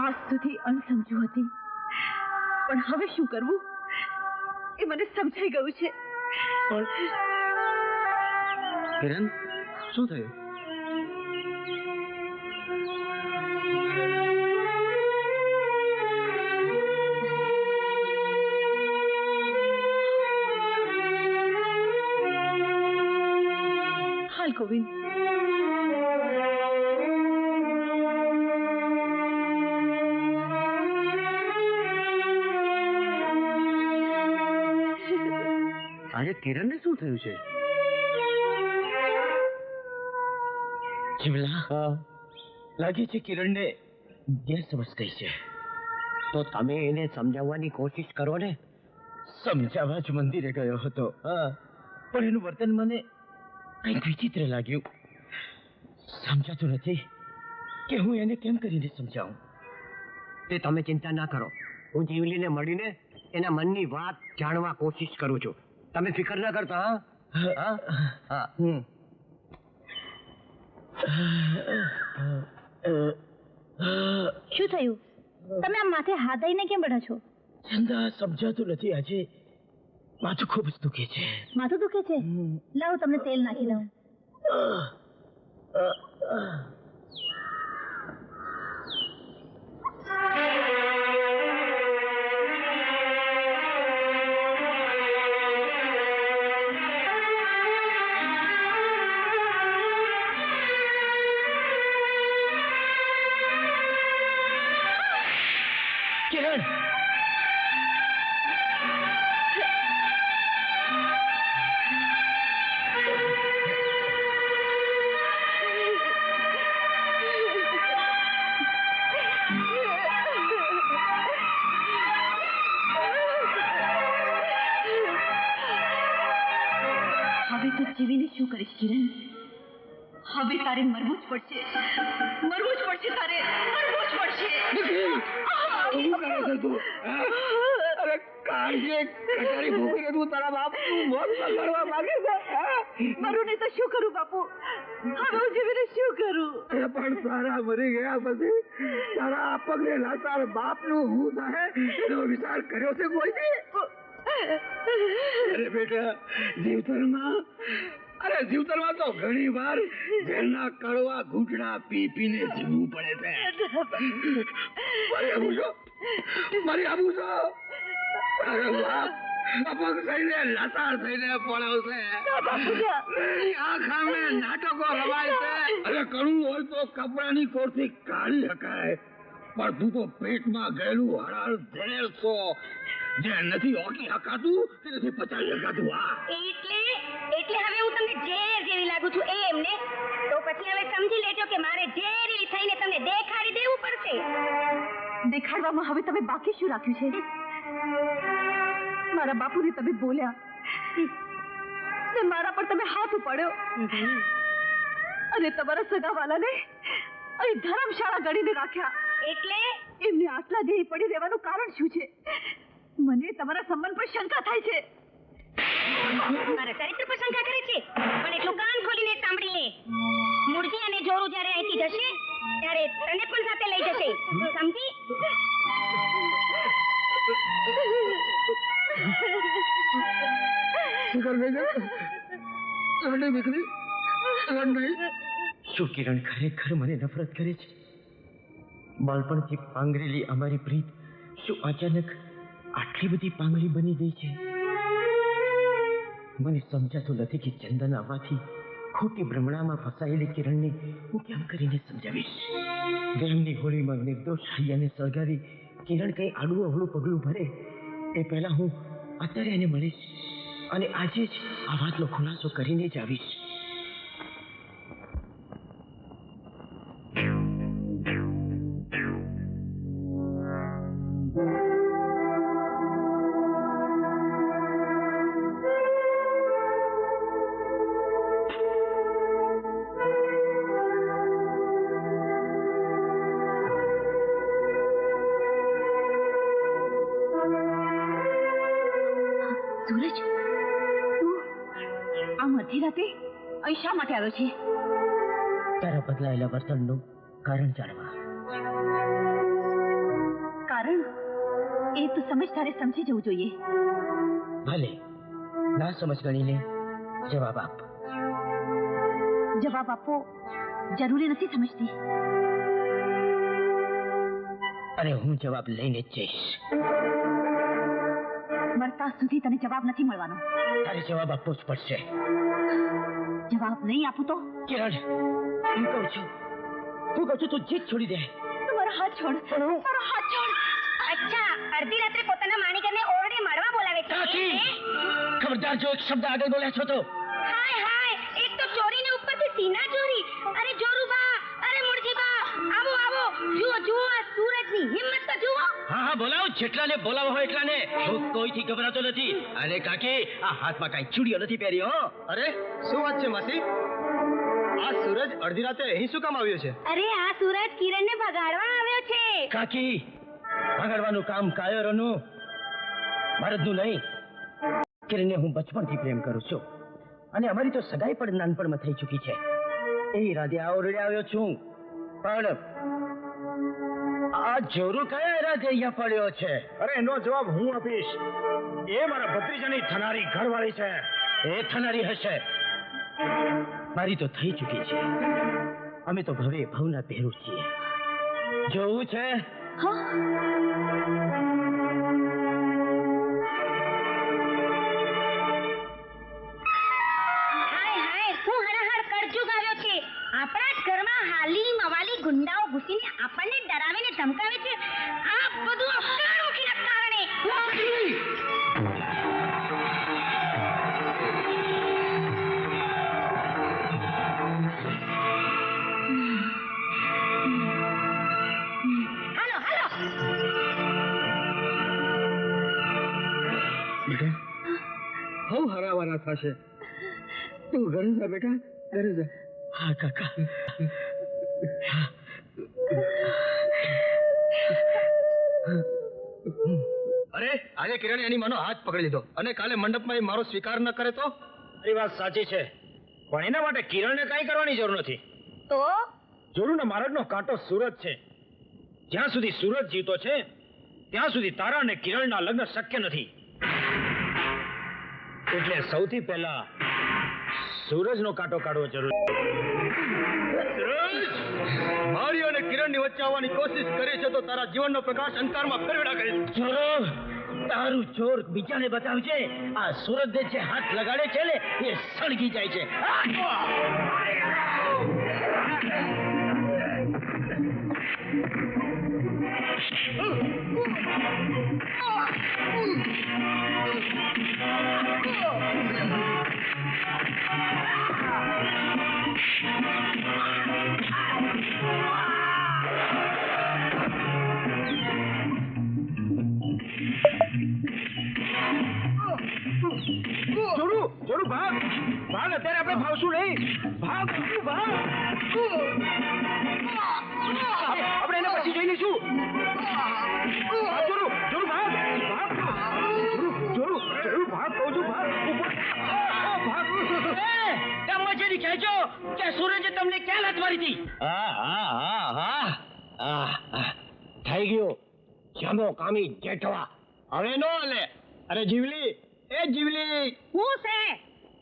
આજ સુધી અણસમજુ હતી પણ હવે શું કરવું એ મને સમજાઈ ગયું છે.
કિરણ, શું થયું?
હાલ ગોવિંદ,
આજે કિરણને શું થયું છે?
જીવલા, લાગે છે કિરણને ગેરસમજ થઈ છે.
તો તમે એને સમજાવવાની કોશિશ કરો ને.
સમજાવવા જ મંદિરે ગયો હતો, પણ એનું વર્તન મને કંઈક વિચિત્ર લાગ્યું. સમજાતું નથી કે હું એને કેમ કરીને સમજાવું.
તે તમે ચિંતા ના કરો, હું જીવલીને મળીને એના મનની વાત જાણવા કોશિશ કરું છું. તમે ફિકર ના કરતા. હા હા.
શું થયું? તમે આમ માથે હાથ દઈને કેમ બેઠા છો?
ચંદા, સમજાતું નથી. આજે માથું ખૂબ જ દુખે છે.
માથું દુખે છે? લાવો તમને તેલ નાખી દઉં.
કિરણ,
હવે તો જીવીને શું કરીશ કિરણ? હવે તારે મરવું જ પડશે. મરવું જ પડશે તારે. મરવું જ પડશે.
શું કરે છે તું? અરે કાળજે કટારી ભૂખીને તું તારા બાપનું મોત બગાડવા માંગે છે?
મરું નહીં તો શું કરું બાપુ? હવે હું જીવીને શું કરું?
એ પણ તારા મરી ગયા પછી તારા આ પગને લાચાર બાપનું હું થાય એનો વિચાર કર્યો છે કોઈથી? અરે બેટા, જીવતરમાં તો ઘણી વાર ઝેરના કડવા ઘૂંટડા પીને જીવવું પડે છે. મારી આબુ છો. અરે બાપ અપંગ થઈને લાચાર થઈને પડ્યો છે. આ ખામે નાટકો રવાય છે. અરે કડવું હોય તો કપડાની કોરથી કાઢી શકાય. પણ તું તો પેટમાં ગયેલું હળહળ ઝેર છો. જે નથી ઓકી હકાતું તે નથી પચાવી હકાતું.
એટલે હવે હું તમને ઝેર જેવી લાગુ છું એમને? તો પછી હવે સમજી લેજો કે મારે ઝેરી થઈને તમને દેખાડી દેવું પડશે.
દેખાડવામાં હવે તમે બાકી શું રાખ્યું છે? મારા બાપુને તમે બોલ્યા ને મારા પર તમે હાથ ઉપાડ્યો અને તમારા સગાવાલાને અહીં ધર્મશાળા ગણીને રાખ્યા.
એટલે
એમને આટલા દેહ પડી રહેવાનું કારણ શું છે? મને તમારા સંબંધ પર શંકા થાય છે.
મારા ચરિત્ર પર શંકા કરે છે? પણ એટલું કાન ખોલીને સાંભળી લે. મૂળજી અને જોરું જ્યારે અહીંથી જશે ત્યારે તને પણ સાથે લઈ જશે. સમજી?
શું કિરણ ખરેખર મને નફરત કરે છે? બાળપણથી પાંગરેલી અમારી પ્રીત શું અચાનક આટલી બધી પાંગળી બની ગઈ છે? મને સમજાતું નથી કે ચંદન આવવાથી ખોટી ભ્રમણામાં ફસાયેલી કિરણને હું કેમ કરીને સમજાવીશ. ગેમની હોળીમાં નિર્દોષ હૈયાને સળગાવી કિરણ કઈ આડું અવળું પગલું ભરે એ પહેલા હું અત્યારે એને મળીશ અને આજે જ આ વાતનો ખુલાસો કરીને જ આવીશ.
સૂરજ, તું આ મધ્યરાતે અહીં શા માટે આવ્યો છે?
તારા બદલાયેલા વર્તનનું કારણ જાણવા.
કારણ એ તો સમજદારે સમજી જવું જોઈએ.
ભલે ના સમજ ગણીને જવાબ આપ.
જવાબ આપવો જરૂરી નથી સમજતી.
અને હું જવાબ લઈને જ જઈશ.
મરતા સુધી તને જવાબ નથી મળવાનો.
તારે જવાબ આપવો જ પડશે.
જવાબ નહીં આપું તો?
કિરણ, હું કહું છું તું જીત છોડી દે.
તમારો હાથ છોડ. મારો હાથ છોડ.
અચ્છા, અડધી રાત્રે પોતાના માણીકરને ઓરડે મળવા બોલાવે છે.
કાકી, ખબરદાર જો એક શબ્દ આગળ બોલ્યા છો તો.
હાય હાય, એક તો ચોરીને ઉપરથી સીના ચોરી. અરે જોરુબા, અરે મુરજીબા, આવો આવો. જુઓ જુઓ આ સૂરજની હિંમત તો જુઓ.
હા બોલાવો, જેટલાને બોલાવો હોય એટલાને. હું કોઈથી ગભરાતો નથી. અરે કાકી, આ હાથમાં કાંઈ ચૂડીઓ નથી પહેરી હો.
અરે શું વાત છે માસી? આ સૂરજ અડધી રાતે અહીં શું કામ આવ્યો છે?
અરે આ સૂરજ કિરણને ભગાડવા આવ્યો છે.
કાકી, ભગાડવાનું કામ કાયરોનું, ભરતનું નહીં. કિરણને હું બચપણથી પ્રેમ કરું છું અને અમારી તો સગાઈ પણ નાનપણમાં થઈ ચૂકી છે. એ ઈરાદે આ ઓરડે આવ્યો છું. પણ આ જોરું કયા ઈરાદે અહીંયા પડ્યો છે?
અરે એનો જવાબ હું આપીશ. એ મારા ભત્રીજાની થનારી ઘરવાળી છે.
એ થનારી હશે. મારી તો થઈ ચૂકી છે. અમે તો ભવે ભવના પહેરું છીએ. જોવું છે?
હાય હાય, શું હળહળ કળજુગ આવ્યો છે. આપણા જ ઘરમાં હાલી મવાલી ગુંડાઓ ઘૂસીને આપણને ડરાવીને ધમકાવે છે. આ બધું અફગાણોખીના કારણે. હાલો હાલો.
બેટા, હવ હરાવાના થશે. તું ઘરે જા બેટા, ઘરે જા.
હા કાકા.
અરે આજે કિરણે એની માનો હાથ પકડી લીધો અને કાલે મંડપમાં એ મારો સ્વીકાર ન કરે તો?
એ વાત સાચી છે, પણ એના માટે કિરણને કાંઈ કરવાની જરૂર નથી.
તો
જોરુને મારડનો કાંટો સુરત છે. જ્યાં સુધી સુરત જીવતો છે ત્યાં સુધી તારા અને કિરણના લગ્ન શક્ય નથી. એટલે સૌથી પહેલા સૂરજનો કાંટો કાઢવો જરૂરી.
મારી અને કિરણની વચ્ચે આવવાની કોશિશ કરે છે તો તારા જીવનનો પ્રકાશ અંધકારમાં ફેરવડા કરીશ.
જોરો, તારું જોર બીજાને બતાવજે. આ સુરજને જે હાથ લગાડે છે ને એ સળગી જાય છે.
જોડું જોડું ભાગ ભાગ અત્યારે આપણે ભાવશું નહીં ભાગ ભાગ આપણે એને પછી જોઈ લઈશું ભાગ જોડું જોડું ભાગ ભાગ જોડું જોડું જોડું ભાગ કહું છું ભાગ ભાગ
મજેરી ખેંચો કે સૂરજે તમને ક્યાં લાત મારી હતી?
થઈ ગયું જમો કામી જેઠવા હવે નો લે અરે જીવલી એ જીવલી
હું છે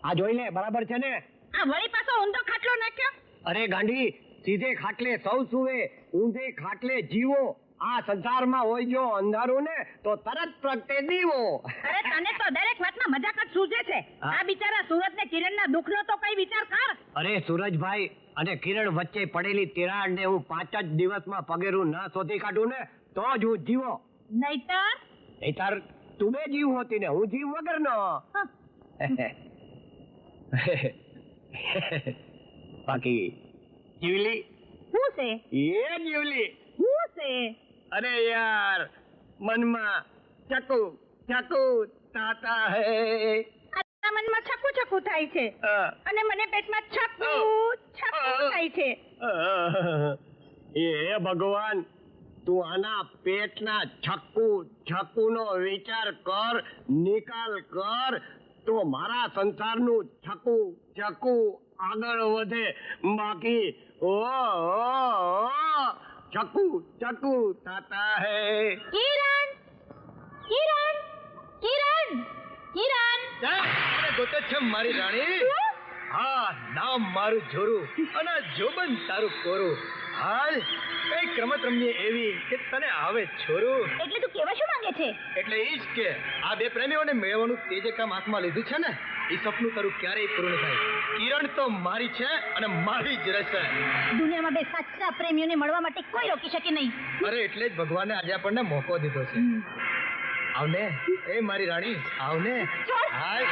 આ જોઈ લે બરાબર છે ને
આ વળી પાછો ઊંધો ખાટલો નાખ્યો
અરે ગાંડી સીધે ખાટલે સૌ સુવે ઊંધે ખાટલે જીવો આ સંસારમાં હોય જો અંધારું ને તો તરત પ્રગટે દીવો
અરે તને તો દરેક વાતમાં મજાક જ સૂઝે છે આ બિચારા સુરત ને કિરણના દુઃખનો તો કઈ વિચાર કર
અરે સુરજભાઈ અને કિરણ વચ્ચે પડેલી તિરાડ ને હું 5 જ દિવસમાં પગેરું ન શોધી કાઢું ને તો જ હું જીવો
નહીતર
તું બે જીવ હોતી ને હું જીવ વગર નો બાકી જીવલી
હું છે
એ જીવલી
હું છે
અરે યાર મનમાં ચકુ ચકુ તાતા હે
આ મનમાં છકુ છકુ થાય છે અને મને પેટમાં છકુ છકુ થાય છે
એ ભગવાન તું આના પેટના છક્કુ છક્કુનો વિચાર કર નિકાલ કર તો મારા સંસારનું છક્કુ છક્કુ આગળ વધે બાકી ઓ છક્કુ છક્કુ તાતા હે
કિરણ કિરણ કિરણ કિરણ
ગોતે છે મારી રાણી હા નામ મારું જોરું અને જોબન તારું કોરું હાલ કઈક રમત રમીએ એવી કે તને આવે છોરું
એટલે તું કેવા શું માંગે છે
એટલે ઈ જ કે આ બે પ્રેમીઓને મેળવવાનું તે જે કામ હાથમાં લીધું છે ને એ સપનું તારું ક્યારેય પૂર્ણ થાય કિરણ તો મારી છે અને મારી જ રહેશે
દુનિયામાં બે સાચા પ્રેમીઓને મળવા માટે કોઈ રોકી શકે નહીં
અરે એટલે જ ભગવાને આજે આપણને મોકો દીધો છે આવને એ મારી રાણી આવને હાલ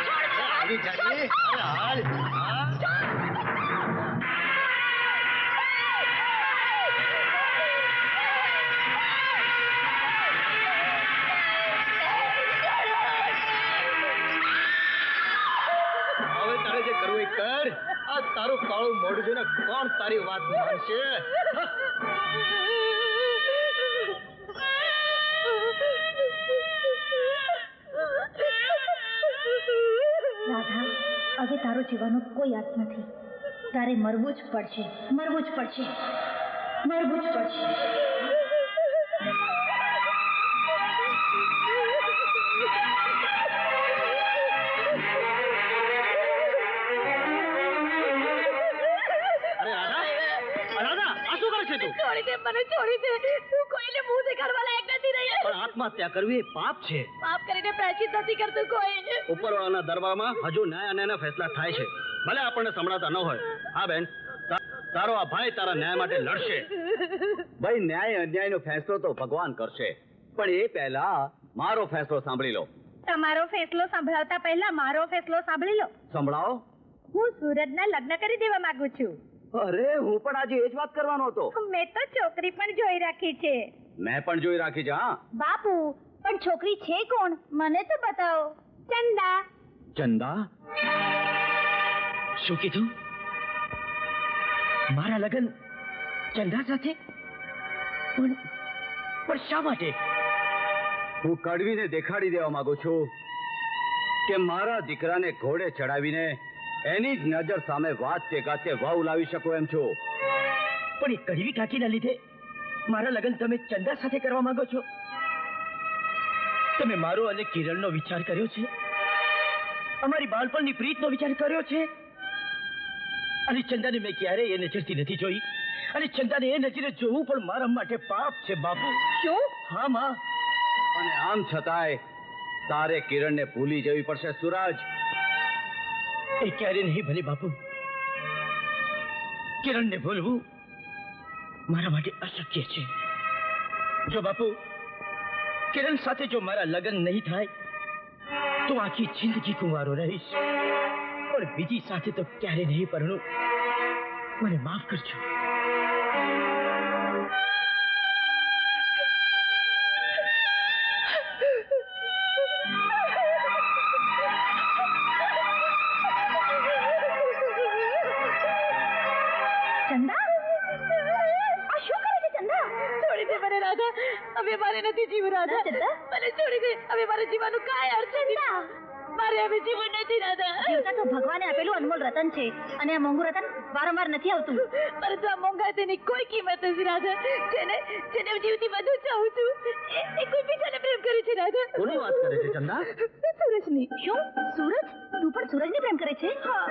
આવી જાની અરે હાલ હા કર આ તારું કાળું મોઢું જોઈને કોણ તારી વાત માનશે
રાધા હવે તારો જીવવાનો કોઈ અર્થ નથી તારે મરવું જ પડશે મરવું જ પડશે મરવું જ પડશે
છોડી દે મને છોડી દે હું કોઈને મુંહ દેખાડવા લાયક નથી રહી
પણ આત્મહત્યા કરવી એ પાપ છે
પાપ કરીને પ્રાયશ્ચિત નથી કરતું કોઈ
ઉપરવાળાના દરબારમાં હજુ ન્યાય અને એના ફેસલા થાય છે ભલે આપણને સંભળાતા ન હોય હા બેન તારો આ ભાઈ તારા ન્યાય માટે લડશે ભાઈ ન્યાય અન્યાયનો ફેસલો તો ભગવાન કરશે પણ એ પહેલા મારો ફેસલો સાંભળી લો
તમારો ફેસલો સંભળાવતા પહેલા મારો ફેસલો સાંભળી લો
સંભળાવો
હું સુરજના લગ્ન કરી દેવા માંગુ છું
અરે હું પણ આજે એ જ વાત કરવાનો હતો
મેં તો છોકરી પણ જોઈ રાખી છે
મેં પણ જોઈ રાખી છે હા
બાપુ પણ છોકરી છે કોણ મને તો બતાવો ચંદા
ચંદા
શું કીધું મારા લગ્ન ચંદા સાથે પણ શા માટે
હું કડવીને દેખાડી દેવા માંગુ છું કે મારા દીકરાને ઘોડે ચડાવીને એની જ નજર સામે વાતે ગાતે વાવ લાવી શકો એમ છો
પણ એ કડવી કાકીના લીધે મારા લગ્ન તમે ચંદા સાથે કરવા માંગો છો તમે મારો અને કિરણનો વિચાર કર્યો છે અમારી બાળપણની પ્રીતનો વિચાર કર્યો છે અને ચંદાને મેં ક્યારેય એ નજરથી નથી જોઈ અને ચંદાને એ નજરે જોવું પણ મારા માટે પાપ છે બાપુ
શું
હા માં
અને આમ છતાંય તારે કિરણને ભૂલી જવી પડશે સૂરજ
એ ક્યારે નહીં ભલે બાપુ કિરણને ભૂલવું મારા માટે અશક્ય છે જો બાપુ કિરણ સાથે જો મારા લગ્ન નહીં થાય તો આખી જિંદગી કુંવારો રહીશ, પણ બીજી સાથે તો ક્યારે નહીં પરણું. મને માફ કરજો.
ચંદા, આ શું કરે છે ચંદા? છોડી દે મને રાધા, હવે મારે નથી જીવવું. રાધા ચંદા, મને છોડી દે, હવે મારે જીવવાનું કાંઈ અર્થ નથી. મારે હવે જીવન નથી રાધા. જીવતા તો ભગવાને આપેલું અનમોલ રતન છે, અને આ મોંઘું રતન વારંવાર નથી આવતું. પરંતુ આ મોંઘા તેની કોઈ કિંમત નથી રાધા. જેને જીવતી બધું ચાહું છું એ કોઈ બીજાને પ્રેમ કરે છે રાધા.
કોની વાત કરે છે ચંદા?
સૂરજની. શું સૂરજ? તું પણ સૂરજને પ્રેમ કરે છે? હા.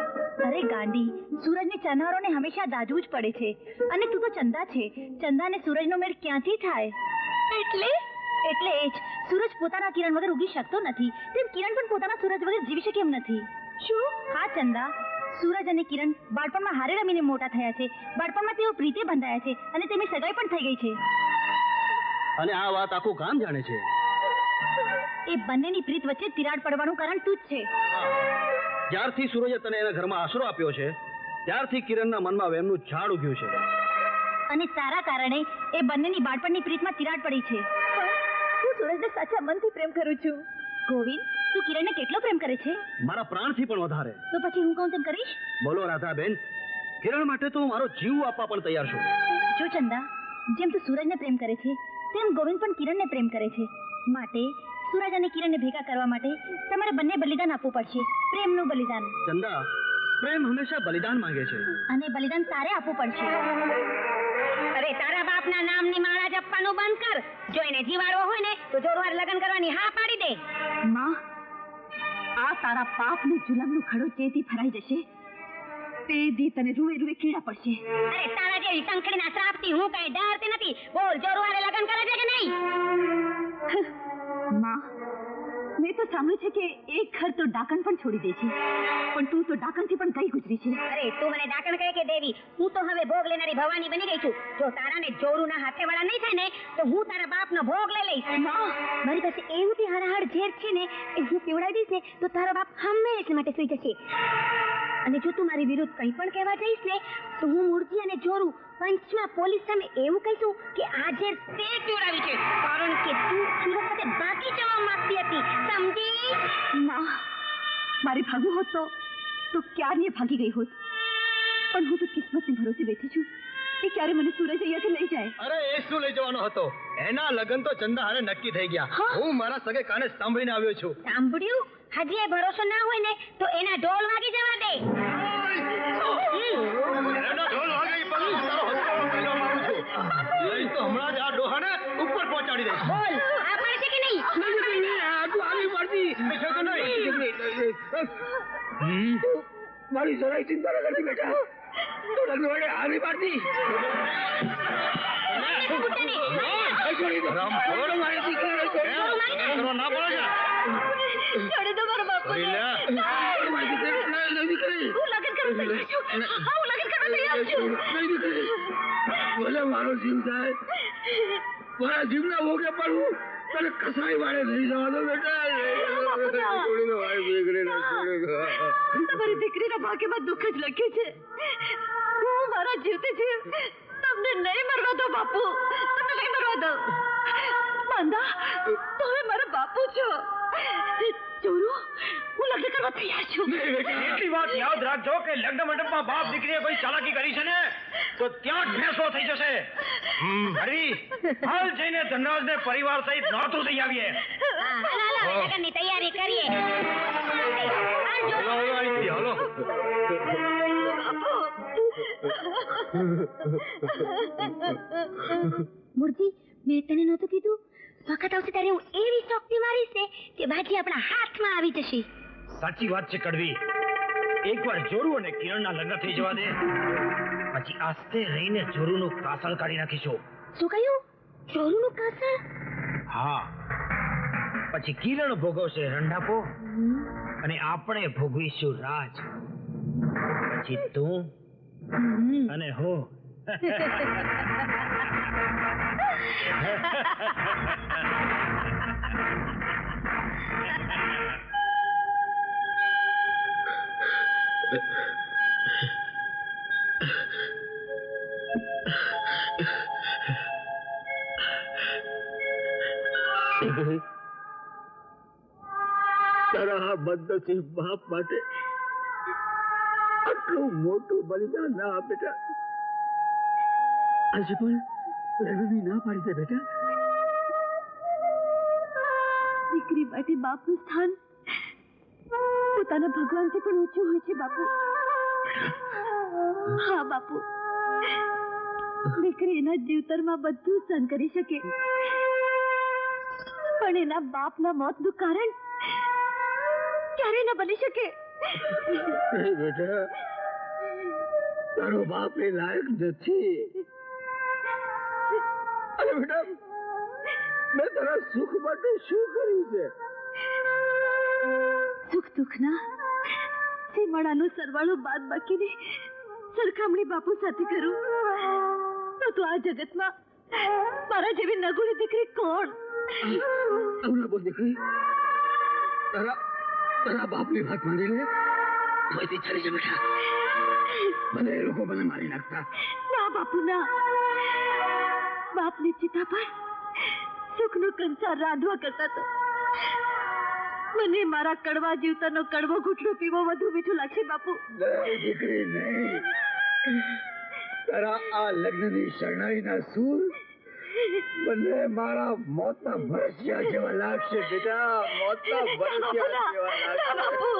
અરે ગાંડી, સૂરજને ચાહનારોને હંમેશા દાજવું જ પડે છે, અને તું તો ચંદા છે. ચંદાને સૂરજનો મેળ ક્યાંથી થાય? એટલે એ જ સૂરજ પોતાના કિરણ વગર ઉગી શકતો નથી, તેમ કિરણ પણ પોતાના સૂરજ વગર જીવી શકે એમ નથી. શું? હા ચંદા, સૂરજ અને કિરણ બાળપણમાં હારે રમીને મોટા થયા છે. બાળપણમાં તેઓ પ્રીતે બંધાયા છે, અને તેમની સગાઈ પણ થઈ ગઈ છે.
અને આ વાત આખું ગામ જાણે છે.
એ બંનેની પ્રીત વચ્ચે તિરાડ પડવાનું કારણ તું જ છે.
જ્યારથી સૂરજે તને એના ઘરમાં આશરો આપ્યો છે, ત્યારથી કિરણના મનમાં વેમનું ઝાડ ઉગ્યું છે.
અને તારા કારણે એ બંનેની બાળપણની પ્રીતમાં તિરાડ પડી છે. હું સૂરજને સાચા મનથી પ્રેમ કરું છું. ગોવિંદ, તું કિરણને કેટલો પ્રેમ કરે છે?
મારા પ્રાણથી પણ વધારે.
તો પછી હું કહું તેમ કરીશ?
બોલો રાધાબેન, કિરણ માટે તો હું મારો જીવ આપવા પણ તૈયાર છું.
જો ચંદા, જેમ તું સૂરજને પ્રેમ કરે છે, તેમ ગોવિંદ પણ કિરણને પ્રેમ કરે છે. માટે સૂરજ અને કિરણને ભેગા કરવા માટે તમારે બંને બલિદાન આપવું પડશે. પ્રેમનું બલિદાન.
ચંદા, પ્રેમ હંમેશા બલિદાન માંગે છે.
અને બલિદાન તારે આપવું પડશે.
અરે તારા બાપના નામની માળા જપવાનું બંધ કર. જો એને જીવાડવો હોય ને તો જોરવાર લગ્ન કરવાની હા પાડી દે.
માં, આ તારા પાપને જુલમનું ખડો જેથી ભરાઈ જશે તે દી તને રૂએ રૂએ કીડા પડશે.
અરે તારા જેવી સંખડીના શ્રાપથી હું કઈ ડરતી નથી. બોલ, જોરવારે લગ્ન કરે છે કે નહીં?
માં, મેં તો સાંભળ્યું છે કે એક ઘર તો ડાકણ પણ છોડી દે છે, પણ તું તો ડાકણથી પણ કઈ ગુજરી છે.
અરે તું મને ડાકણ કહે કે દેવી? હું તો હવે ભોગ લેનારી ભવાની બની ગઈ છું. જો તારાને જોરુના હાથેવાળા નહીં થાય ને તો હું તારા બાપનો ભોગ લઈ લઈશ.
માં, મારી પાસે એવું તે હારાહાડ ઝેર છે ને, એ હું પીવડાવી દઈશ ને તો તારો બાપ હંમેશા માટે સુઈ જશે. અને જો તું મારી વિરુદ્ધ કંઈ પણ કહેવા જઈશ ને તો હું મૂર્તિ અને જોરું પંચમાં પોલીસ સામે એવું કહીશું કે આ ઝેર તે પીવડાવી છે, કારણ કે તું સુરત સાથે બાકી જવા માંગતી હતી. સમજી? ના, મારે ભાગવું હોત તો ક્યારની ભાગી ગઈ હોત, પણ હું તો કિસ્મતને ભરોસે બેઠી છું કે ક્યારે મને સૂરજ અહીંયાથી લઈ જાય.
અરે એ શું લઈ જવાનો હતો? એના લગ્ન તો ચંદા હારે નક્કી થઈ ગયા. હું મારા સગે કાને સાંભળીને આવ્યો છું.
સાંભળ્યું? હજી એ ભરોસો ના હોય ને તો એના ઢોલ વાગી જવા દે.
એના ઢોલ વાગે એ પહેલા હું તારો હથિયારો પહેલો મારું છું. લઈ તો હમણાં જ આ ડોહાને ઉપર પહોંચાડી દઈશ.
બોલ, આ પડશે કે નહીં?
મારી જરાય ચિંતા ન કરતી બેટા. તું લગ્ન માટે આવી પાડતી. મારી દીકરી
ના બોલો છે.
છોડી દો મારા બાપુને. હું લગ્ન કરવા તૈયાર છું. હા, હું લગ્ન કરવા તૈયાર છું.
ભલે મારો જીવ જાય, મારા જીવના ભોગે પણ હું તને કસાઈ વાળે નહીં જવા દો બેટા. છોડી દો મારી દીકરીને, છોડી દો.
તમારી દીકરીના ભાગ્યમાં દુઃખ જ લખ્યું છે. હું મારા જીવતે જીવ તમને નહીં મરવા દો બાપુ, તમને નહીં મરવા દો. માંદા, તમે મારા બાપુ છો. ચોરો, હું લગ્ન કરવા તૈયાર છું.
એટલી વાત યાદ રાખજો કે લગ્ન મંડપમાં બાપ દીકરીએ કોઈ ચાલાકી કરી છે ને તો ત્યાં ઢેસો થઈ જશે. હરી, હાલ જઈને ધનરાજને પરિવાર સહિત નોતરું થઈ આવીએ.
હાલો, લગ્નની તૈયારી કરીએ.
હાલો.
મૂર્તિ, મેં તને નહોતું કીધું? વખત આવશે ત્યારે હું એવી ચોકટી મારીશ ને કે બાજી આપણા હાથમાં આવી જશે.
સાચી વાત છે કડવી. એકવાર જોરુ અને કિરણના લગ્ન થઈ જવા દે, પછી આસ્તે રહીને જોરુનું કાસળ કાઢી નાખીશું.
શું કહ્યું? ચોરુનું કાસળ?
હા, પછી કિરણ ભોગવશે રંડાપો અને આપણે ભોગવીશું રાજ. પછી તું અને હું.
તારા બદનસીબ બાપ માટે આટલું મોટું બલિદાન ના બેટા. આજે પણ લગ્નની ના પાડી દે બેટા.
દીકરી માટે બાપનું સ્થાન પોતાના ભગવાનથી પણ ઊંચું હોય છે બાપુ. હા બાપુ, દીકરી એના જીવતરમાં બધું સહન કરી શકે, પણ એના બાપના મોતનું કારણ ક્યારે ન બની શકે.
બેટા, તારો બાપ એ લાયક નથી. અરે બેટા, મેં તારા સુખ માટે શું કર્યું છે?
સુખ દુઃખના સીમાડાનો સરવાળો બાદ બાકીની સરખામણી બાપુ સાથે કરું તો આ જગતમાં મારા જેવી નગુણી દીકરી કોણ?
હમણાં બોલ દીકરી, તારા બાપની વાત માની લે. અહીંથી ચાલી જા બેટા, ભલે એ લોકો મને મારી નાખતા.
ના બાપુ ના, બાપની ચિતા પર સુખનો કંસાર રાંધવા કરતા તો મને મારા કડવા જીવતાનો કડવો ઘૂંટડો પીવો વધુ મીઠું લાગશે બાપુ.
નહીં દીકરી નહીં, તારા આ લગ્નની શરણાઈના સૂર મને મારા મોતના ભરસિયા જેવા લાગશે બેટા, મોતના ભરસિયા જેવા લાગશે
બાપુ.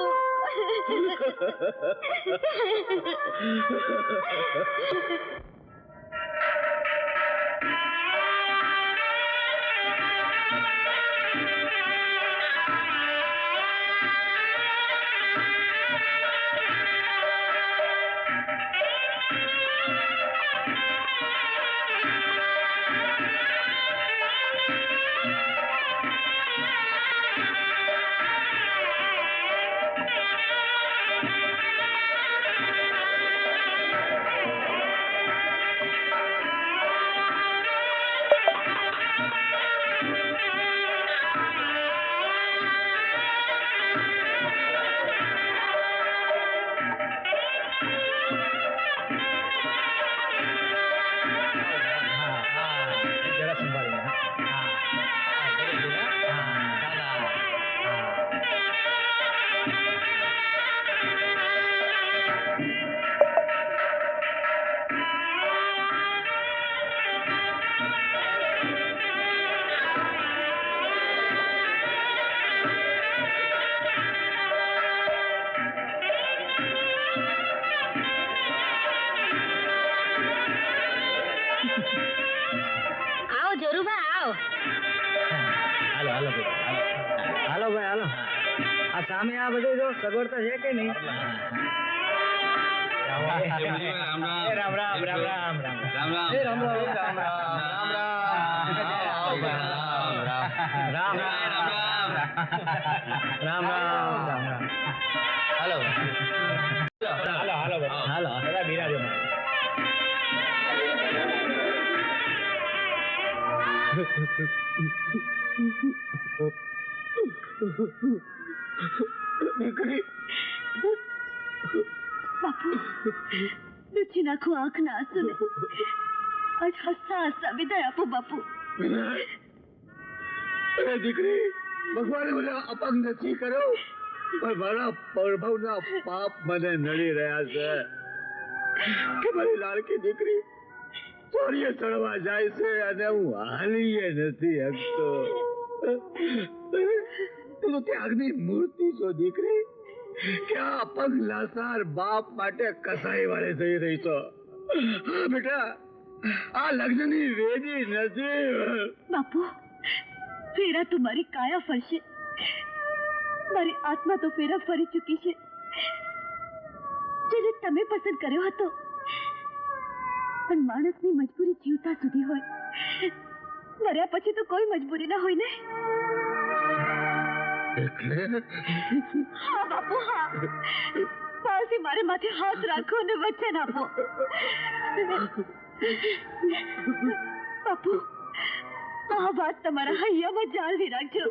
આવો જોરુભા આવો.
હાલો હાલો હાલો ભાઈ હાલો. આ સામે આ બધું જો સગવડતા છે કે નહીં? રામ રામ રામ રામ રામ રામ રામ રામ રામ રામ રામ રામ. હાલો હાલો હાલો હાલો બધા બિરાજો.
દીકરી,
બાપુ, લૂછી નાખો આંખના આંસુને. આજ હસતા હસતા વિદાય આપો બાપુ.
અરે દીકરી, ભગવાને મને અપંગ નથી કર્યો, પણ મારા પ્રભવના પાપ મને નડી રહ્યા છે કે મારી લાડકી દીકરી ચોરીએ ચડવા જાય છે અને હું હાલીએ નથી હકતો. તું તો ત્યાગની મૂર્તિ છો દીકરી, કે આ અપંગ લાસાર બાપ માટે કસાઈ વાળે જઈ રહી છો. હા બેટા, આ લગ્નની વેદી નથી.
બાપુ, ફેરા તો મારી કાયા ફરશે, મારી આત્મા તો ફેરા ફરી ચૂકી છે. જેને તમે પસંદ કર્યો હતો, પણ માણસની મજબૂરી જીવતા સુધી હોય, મર્યા પછી તો કોઈ મજબૂરી ના હોય ને. હા બાપુ હા, પાછી મારે માથે હાથ રાખો અને વચન આપો. બાપુ, આ વાત તમારા હૈયામાં જાળવી રાખજો,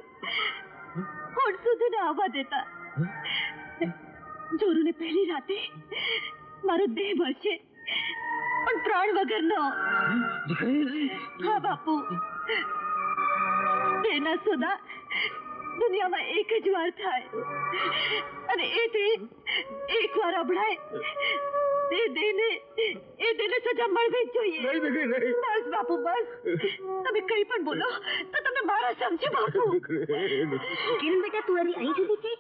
હોડ સુધી ના આવવા દેતા. જોરુને પહેલી રાતે મારો દેહ મળશે, પણ પ્રાણ વગરનો. હા બાપુ, દેહના સોદા દુનિયામાં એક જ વાર થાય, અને એ દેહ એક વાર અભડાય એ દેહને સજા મળવી જ જોઈએ. બસ બાપુ બસ, તમે કઈ પણ બોલો તો તમે મારા સમજો બાપુ.
કિરણ બેટા, તું હજી અહીં સુધી છે?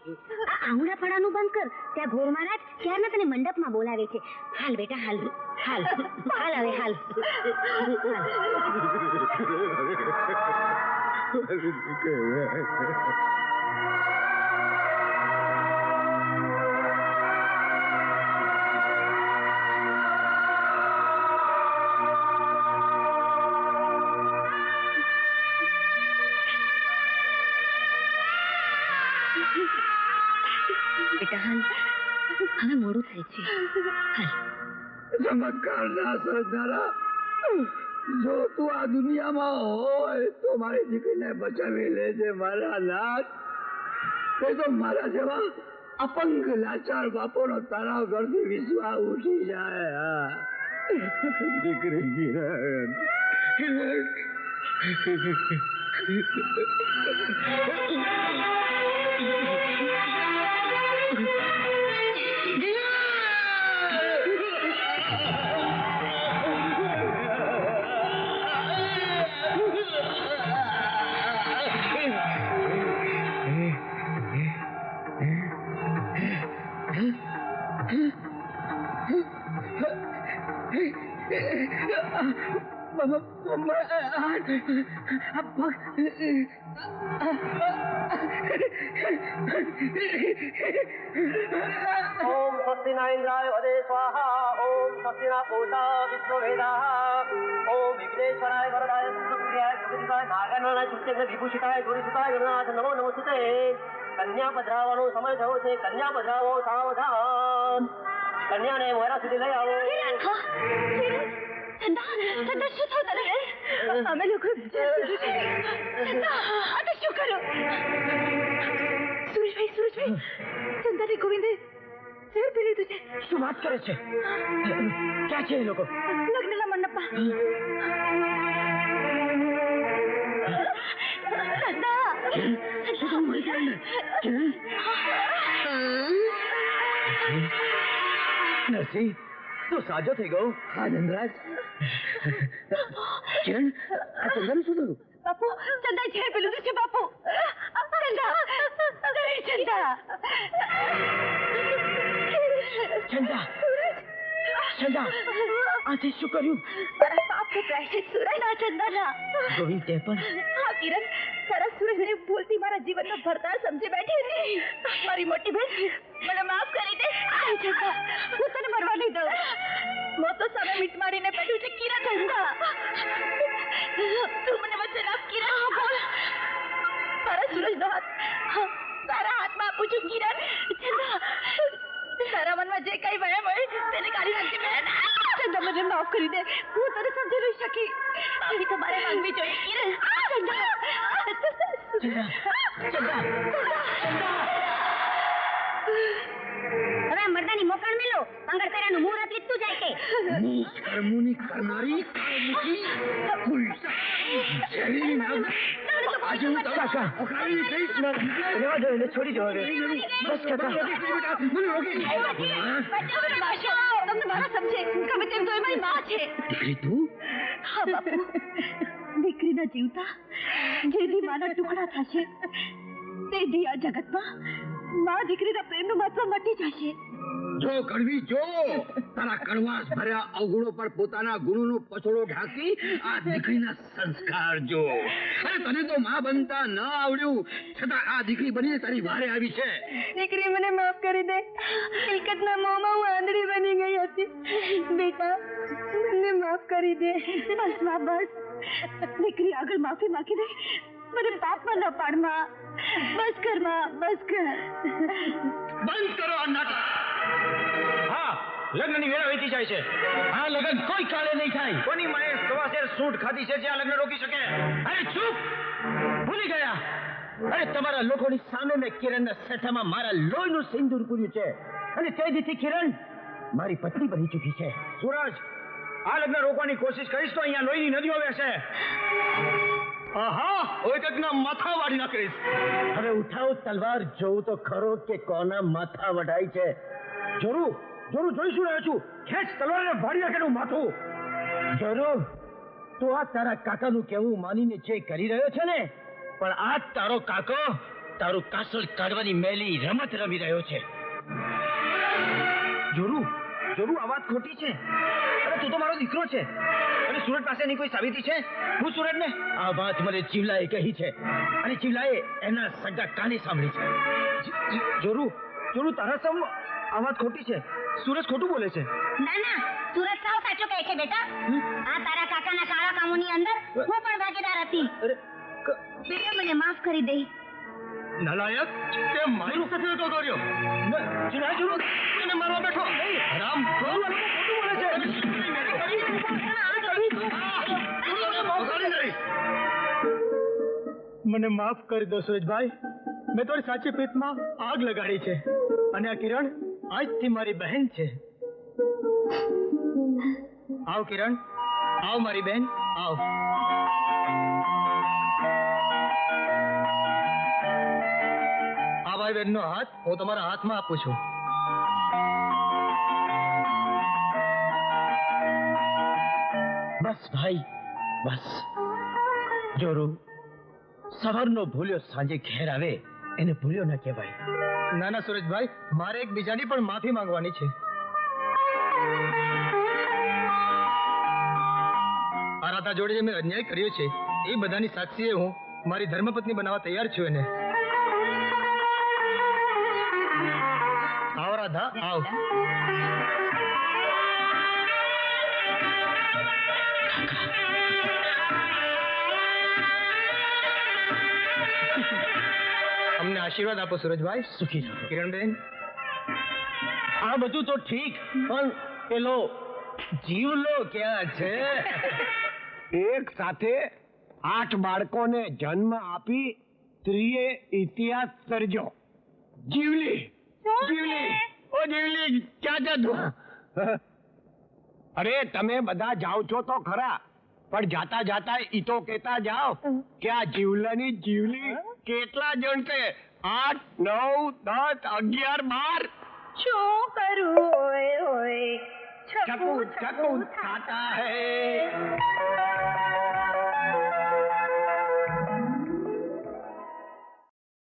આ આંગણા પડાનું બંધ કર. ત્યાં ઘોર મહારાજ ક્યારના તને મંડપમાં બોલાવે છે. હાલ બેટા, હાલ હાલ હાલ, હવે હાલ. બેટા હાલ, હવે મોડું થાય છે. હાલ.
ચમત્કાર ના સર્જનારા, જો તું આ દુનિયામાં હોય તો મારી દીકરીને બચાવી લેજે મારા નાથ. તે તો મારા જેવા અપંગ લાચાર બાપોનો તારા ઘરથી વિશ્વાસ ઉઠી જાય. દીકરી કિરણ,
ओम स्वस्ति न इंद्राय वदे स्वाहा। ओम स्वस्ति न पूषा विश्ववेदाः। ओम विघ्नेश्वराय वरदाय सुखप्रियाय सुखदिवाय नागाननाय शुक्तेन्द्र विभूषिताय गौरीसुताय गणनाथ नमो नमस्ते। कन्या पधरावવાનો સમય થયો છે, કન્યા પધરાવો, સાવધાન. કન્યાને મોરા સુધી લઈ આવો.
ચંદા, શું થયું તને? અમે લોકો શું કર્યું? સુરેશભાઈ, ચંદાને ગોવિંદે ઝેર પી લીધું છે.
શું વાત કરે છે? ક્યાં છે એ લોકો?
લગ્નના મંડપમાં.
નરસિંહ, તું સાજો થઈ ગયો? હા ધનરાજ. કિરણ, આ ચંદાનું શું થયું?
બાપુ, ચંદા ઝેર પી લીધું છે બાપુ.
ચંદા, આજે શું કર્યું?
મારા પાપનું પ્રાયશ્ચિત સુરાના ચંદાના.
ગોવિંદ, તે પણ?
હા કિરણ, તારા સુરેશને ભૂલથી મારા જીવનનો ભરતાર સમજી બેઠી હતી. મારી મોટી બેન, મને માફ કરી દે. ચંદા, હું તને મરવા નહીં દઉં. મોત તો સામે મીટ મારીને બેઠું છે કિરણ. ચંદા, તું મને વચન આપ કિરણ. બોલ. તારા સુરેશનો હાથ તારા હાથમાં આપું છું કિરણ. ચંદા, તારા મનમાં જે કઈ વહેમ હોય તેને કાઢી નાખજે બેન. ચંદા, મને માફ કરી દે. હું તને સમજી નહીં શકી. માફી તમારે માંગવી જોઈએ કિરણ.
ચંદા.
હવે આ મરદાની મોકળ મેલો. મંગળ કર્યાનું મુહૂર્ત વીતતું જાય છે.
કર્મોની કરનારી કાળમુખી આજે હું કાકા અકાળી જઈશ.
રહેવા દો, એને છોડી દો હવે. બસ કાકા.
તમને મારા સમજે ગમે તેમ તો એ મારી માં છે.
દીકરી તું?
હા બાપુ, દીકરીના જીવતા જેથી માના ટુકડા થશે તેથી આ જગતમાં માં દીકરીના પ્રેમનું મહત્વ મટી જશે.
જો કડવી, જો તારા કડવાશ ભર્યા અવગુણો પર પોતાના ગુણોનો પછોડો ઢાંકી આ દીકરીના સંસ્કાર જો. અરે તને તો માં બનતા ન આવડ્યું, છતાં આ દીકરી બનીને તારી વારે આવી છે.
દીકરી, મને માફ કરી દે. મિલકતના મોહમાં હું આંધળી બની ગઈ હતી. બેટા, મને માફ કરી દે. બસ માં, બસ. દીકરી આગળ માફી માંગી દે. મને પાપમાં ન પાડમાં. બસ કર માં, બસ કર.
બંધ કરો આ નાટક.
હા, લગ્નની વેળા વીતી જાય છે.
આ લગન કોઈ કાળે નહીં થાય.
કોની માએ સવાશેર સૂંઠ ખાધી છે જે આ લગ્ન રોકી શકે?
અરે ચૂપ! ભૂલી ગયા. અરે તમારા લોકોની સામે મેં કિરણના સેઠામાં મારા લોહીનું સિંદૂર પૂર્યું છે. અને તે દીથી કિરણ મારી પત્ની બની ચૂકી છે.
સૂરજ, આ લગ્ન રોકવાની કોશિશ કરીશ તો અહીંયા લોહીની નદીઓ વહેશે.
આહા ઓય કંઈકના માથા વાળી નાખીશ.
હવે ઉઠાવ તલવાર, જોઉં તો ખરો કે કોના માથા વઢાય છે.
જોરું જોરું જોઈ શું રહ્યો છું? ખેંચ તલવારને ફાડી નાખેલું માથું.
જરૂર તું આ તારા કાકાનું કહેવું માનીને જે કરી રહ્યો છે ને, પણ આ તારો કાકો તારું કાસળ કાઢવાની મેલી રમત રમી રહ્યો છે.
જોરું જોરું આ વાત ખોટી છે. અરે તું તો મારો દીકરો છે. અને સુરત પાસેની કોઈ સાબિતી છે? હું સુરતને
આ વાત મને ચીવલાએ કહી છે અને ચીવલાએ એના સગા કાને સાંભળી છે.
જોરું જોરું તારા સમ આ વાત ખોટી છે. સુરજ ખોટું બોલે છે.
ના ના, સુરત સાવ સાચું કહે છે બેટા. આ તારા કાકાના કાળા કામોની અંદર હું પણ ભાગીદાર હતી. બેટા મને માફ કરી દે.
નાલાયક, તે મારી સાથે તો કર્યો.
જોરું
એને મારવા બેઠો. રામ
ખોટું બોલે છે.
મને માફ કરી દો સુરજભાઈ. મેં તમારી સાચી પ્રીતમાં આગ લગાડી છે અને આ કિરણ આજથી મારી બહેન છે. આવ કિરણ, આવ મારી બહેન, આવ. આ ભાઈ બહેનનો હાથ હું તમારા હાથમાં આપું છું.
બસ ભાઈ બસ. જોરું, સવારનો ભૂલ્યો સાંજે ઘેર આવે એને ભૂલ્યો ન કહેવાય.
ના ના સુરજભાઈ, મારે એકબીજાની પણ માફી માંગવાની છે. આ રાધા જોડે જે મેં અન્યાય કર્યો છે એ બધાની સાક્ષીએ હું મારી ધર્મપત્ની બનાવવા તૈયાર છું એને. આવ રાધા, આવ. અમને આશીર્વાદ આપો સુરજભાઈ.
સુખી રહો.
કિરણબેન,
આ બધું તો ઠીક, પણ પેલો જીવલો ક્યાં છે?
એક સાથે 8 બાળકોને જન્મ આપી સ્ત્રીએ ઇતિહાસ સર્જ્યો. જીવલી જીવલી ઓ જીવલી, ક્યાં છે તું? અરે તમે બધા જાઓ છો તો ખરા, પણ જાતા જાતા ઈ તો કહેતા જાઓ કે આ જીવલાની જીવલી કેટલા જણ છે? 8, 9, 10, 11, 12.
શું કરું ઓય ઓય
ચકુ ચકુ ખાતા હૈ.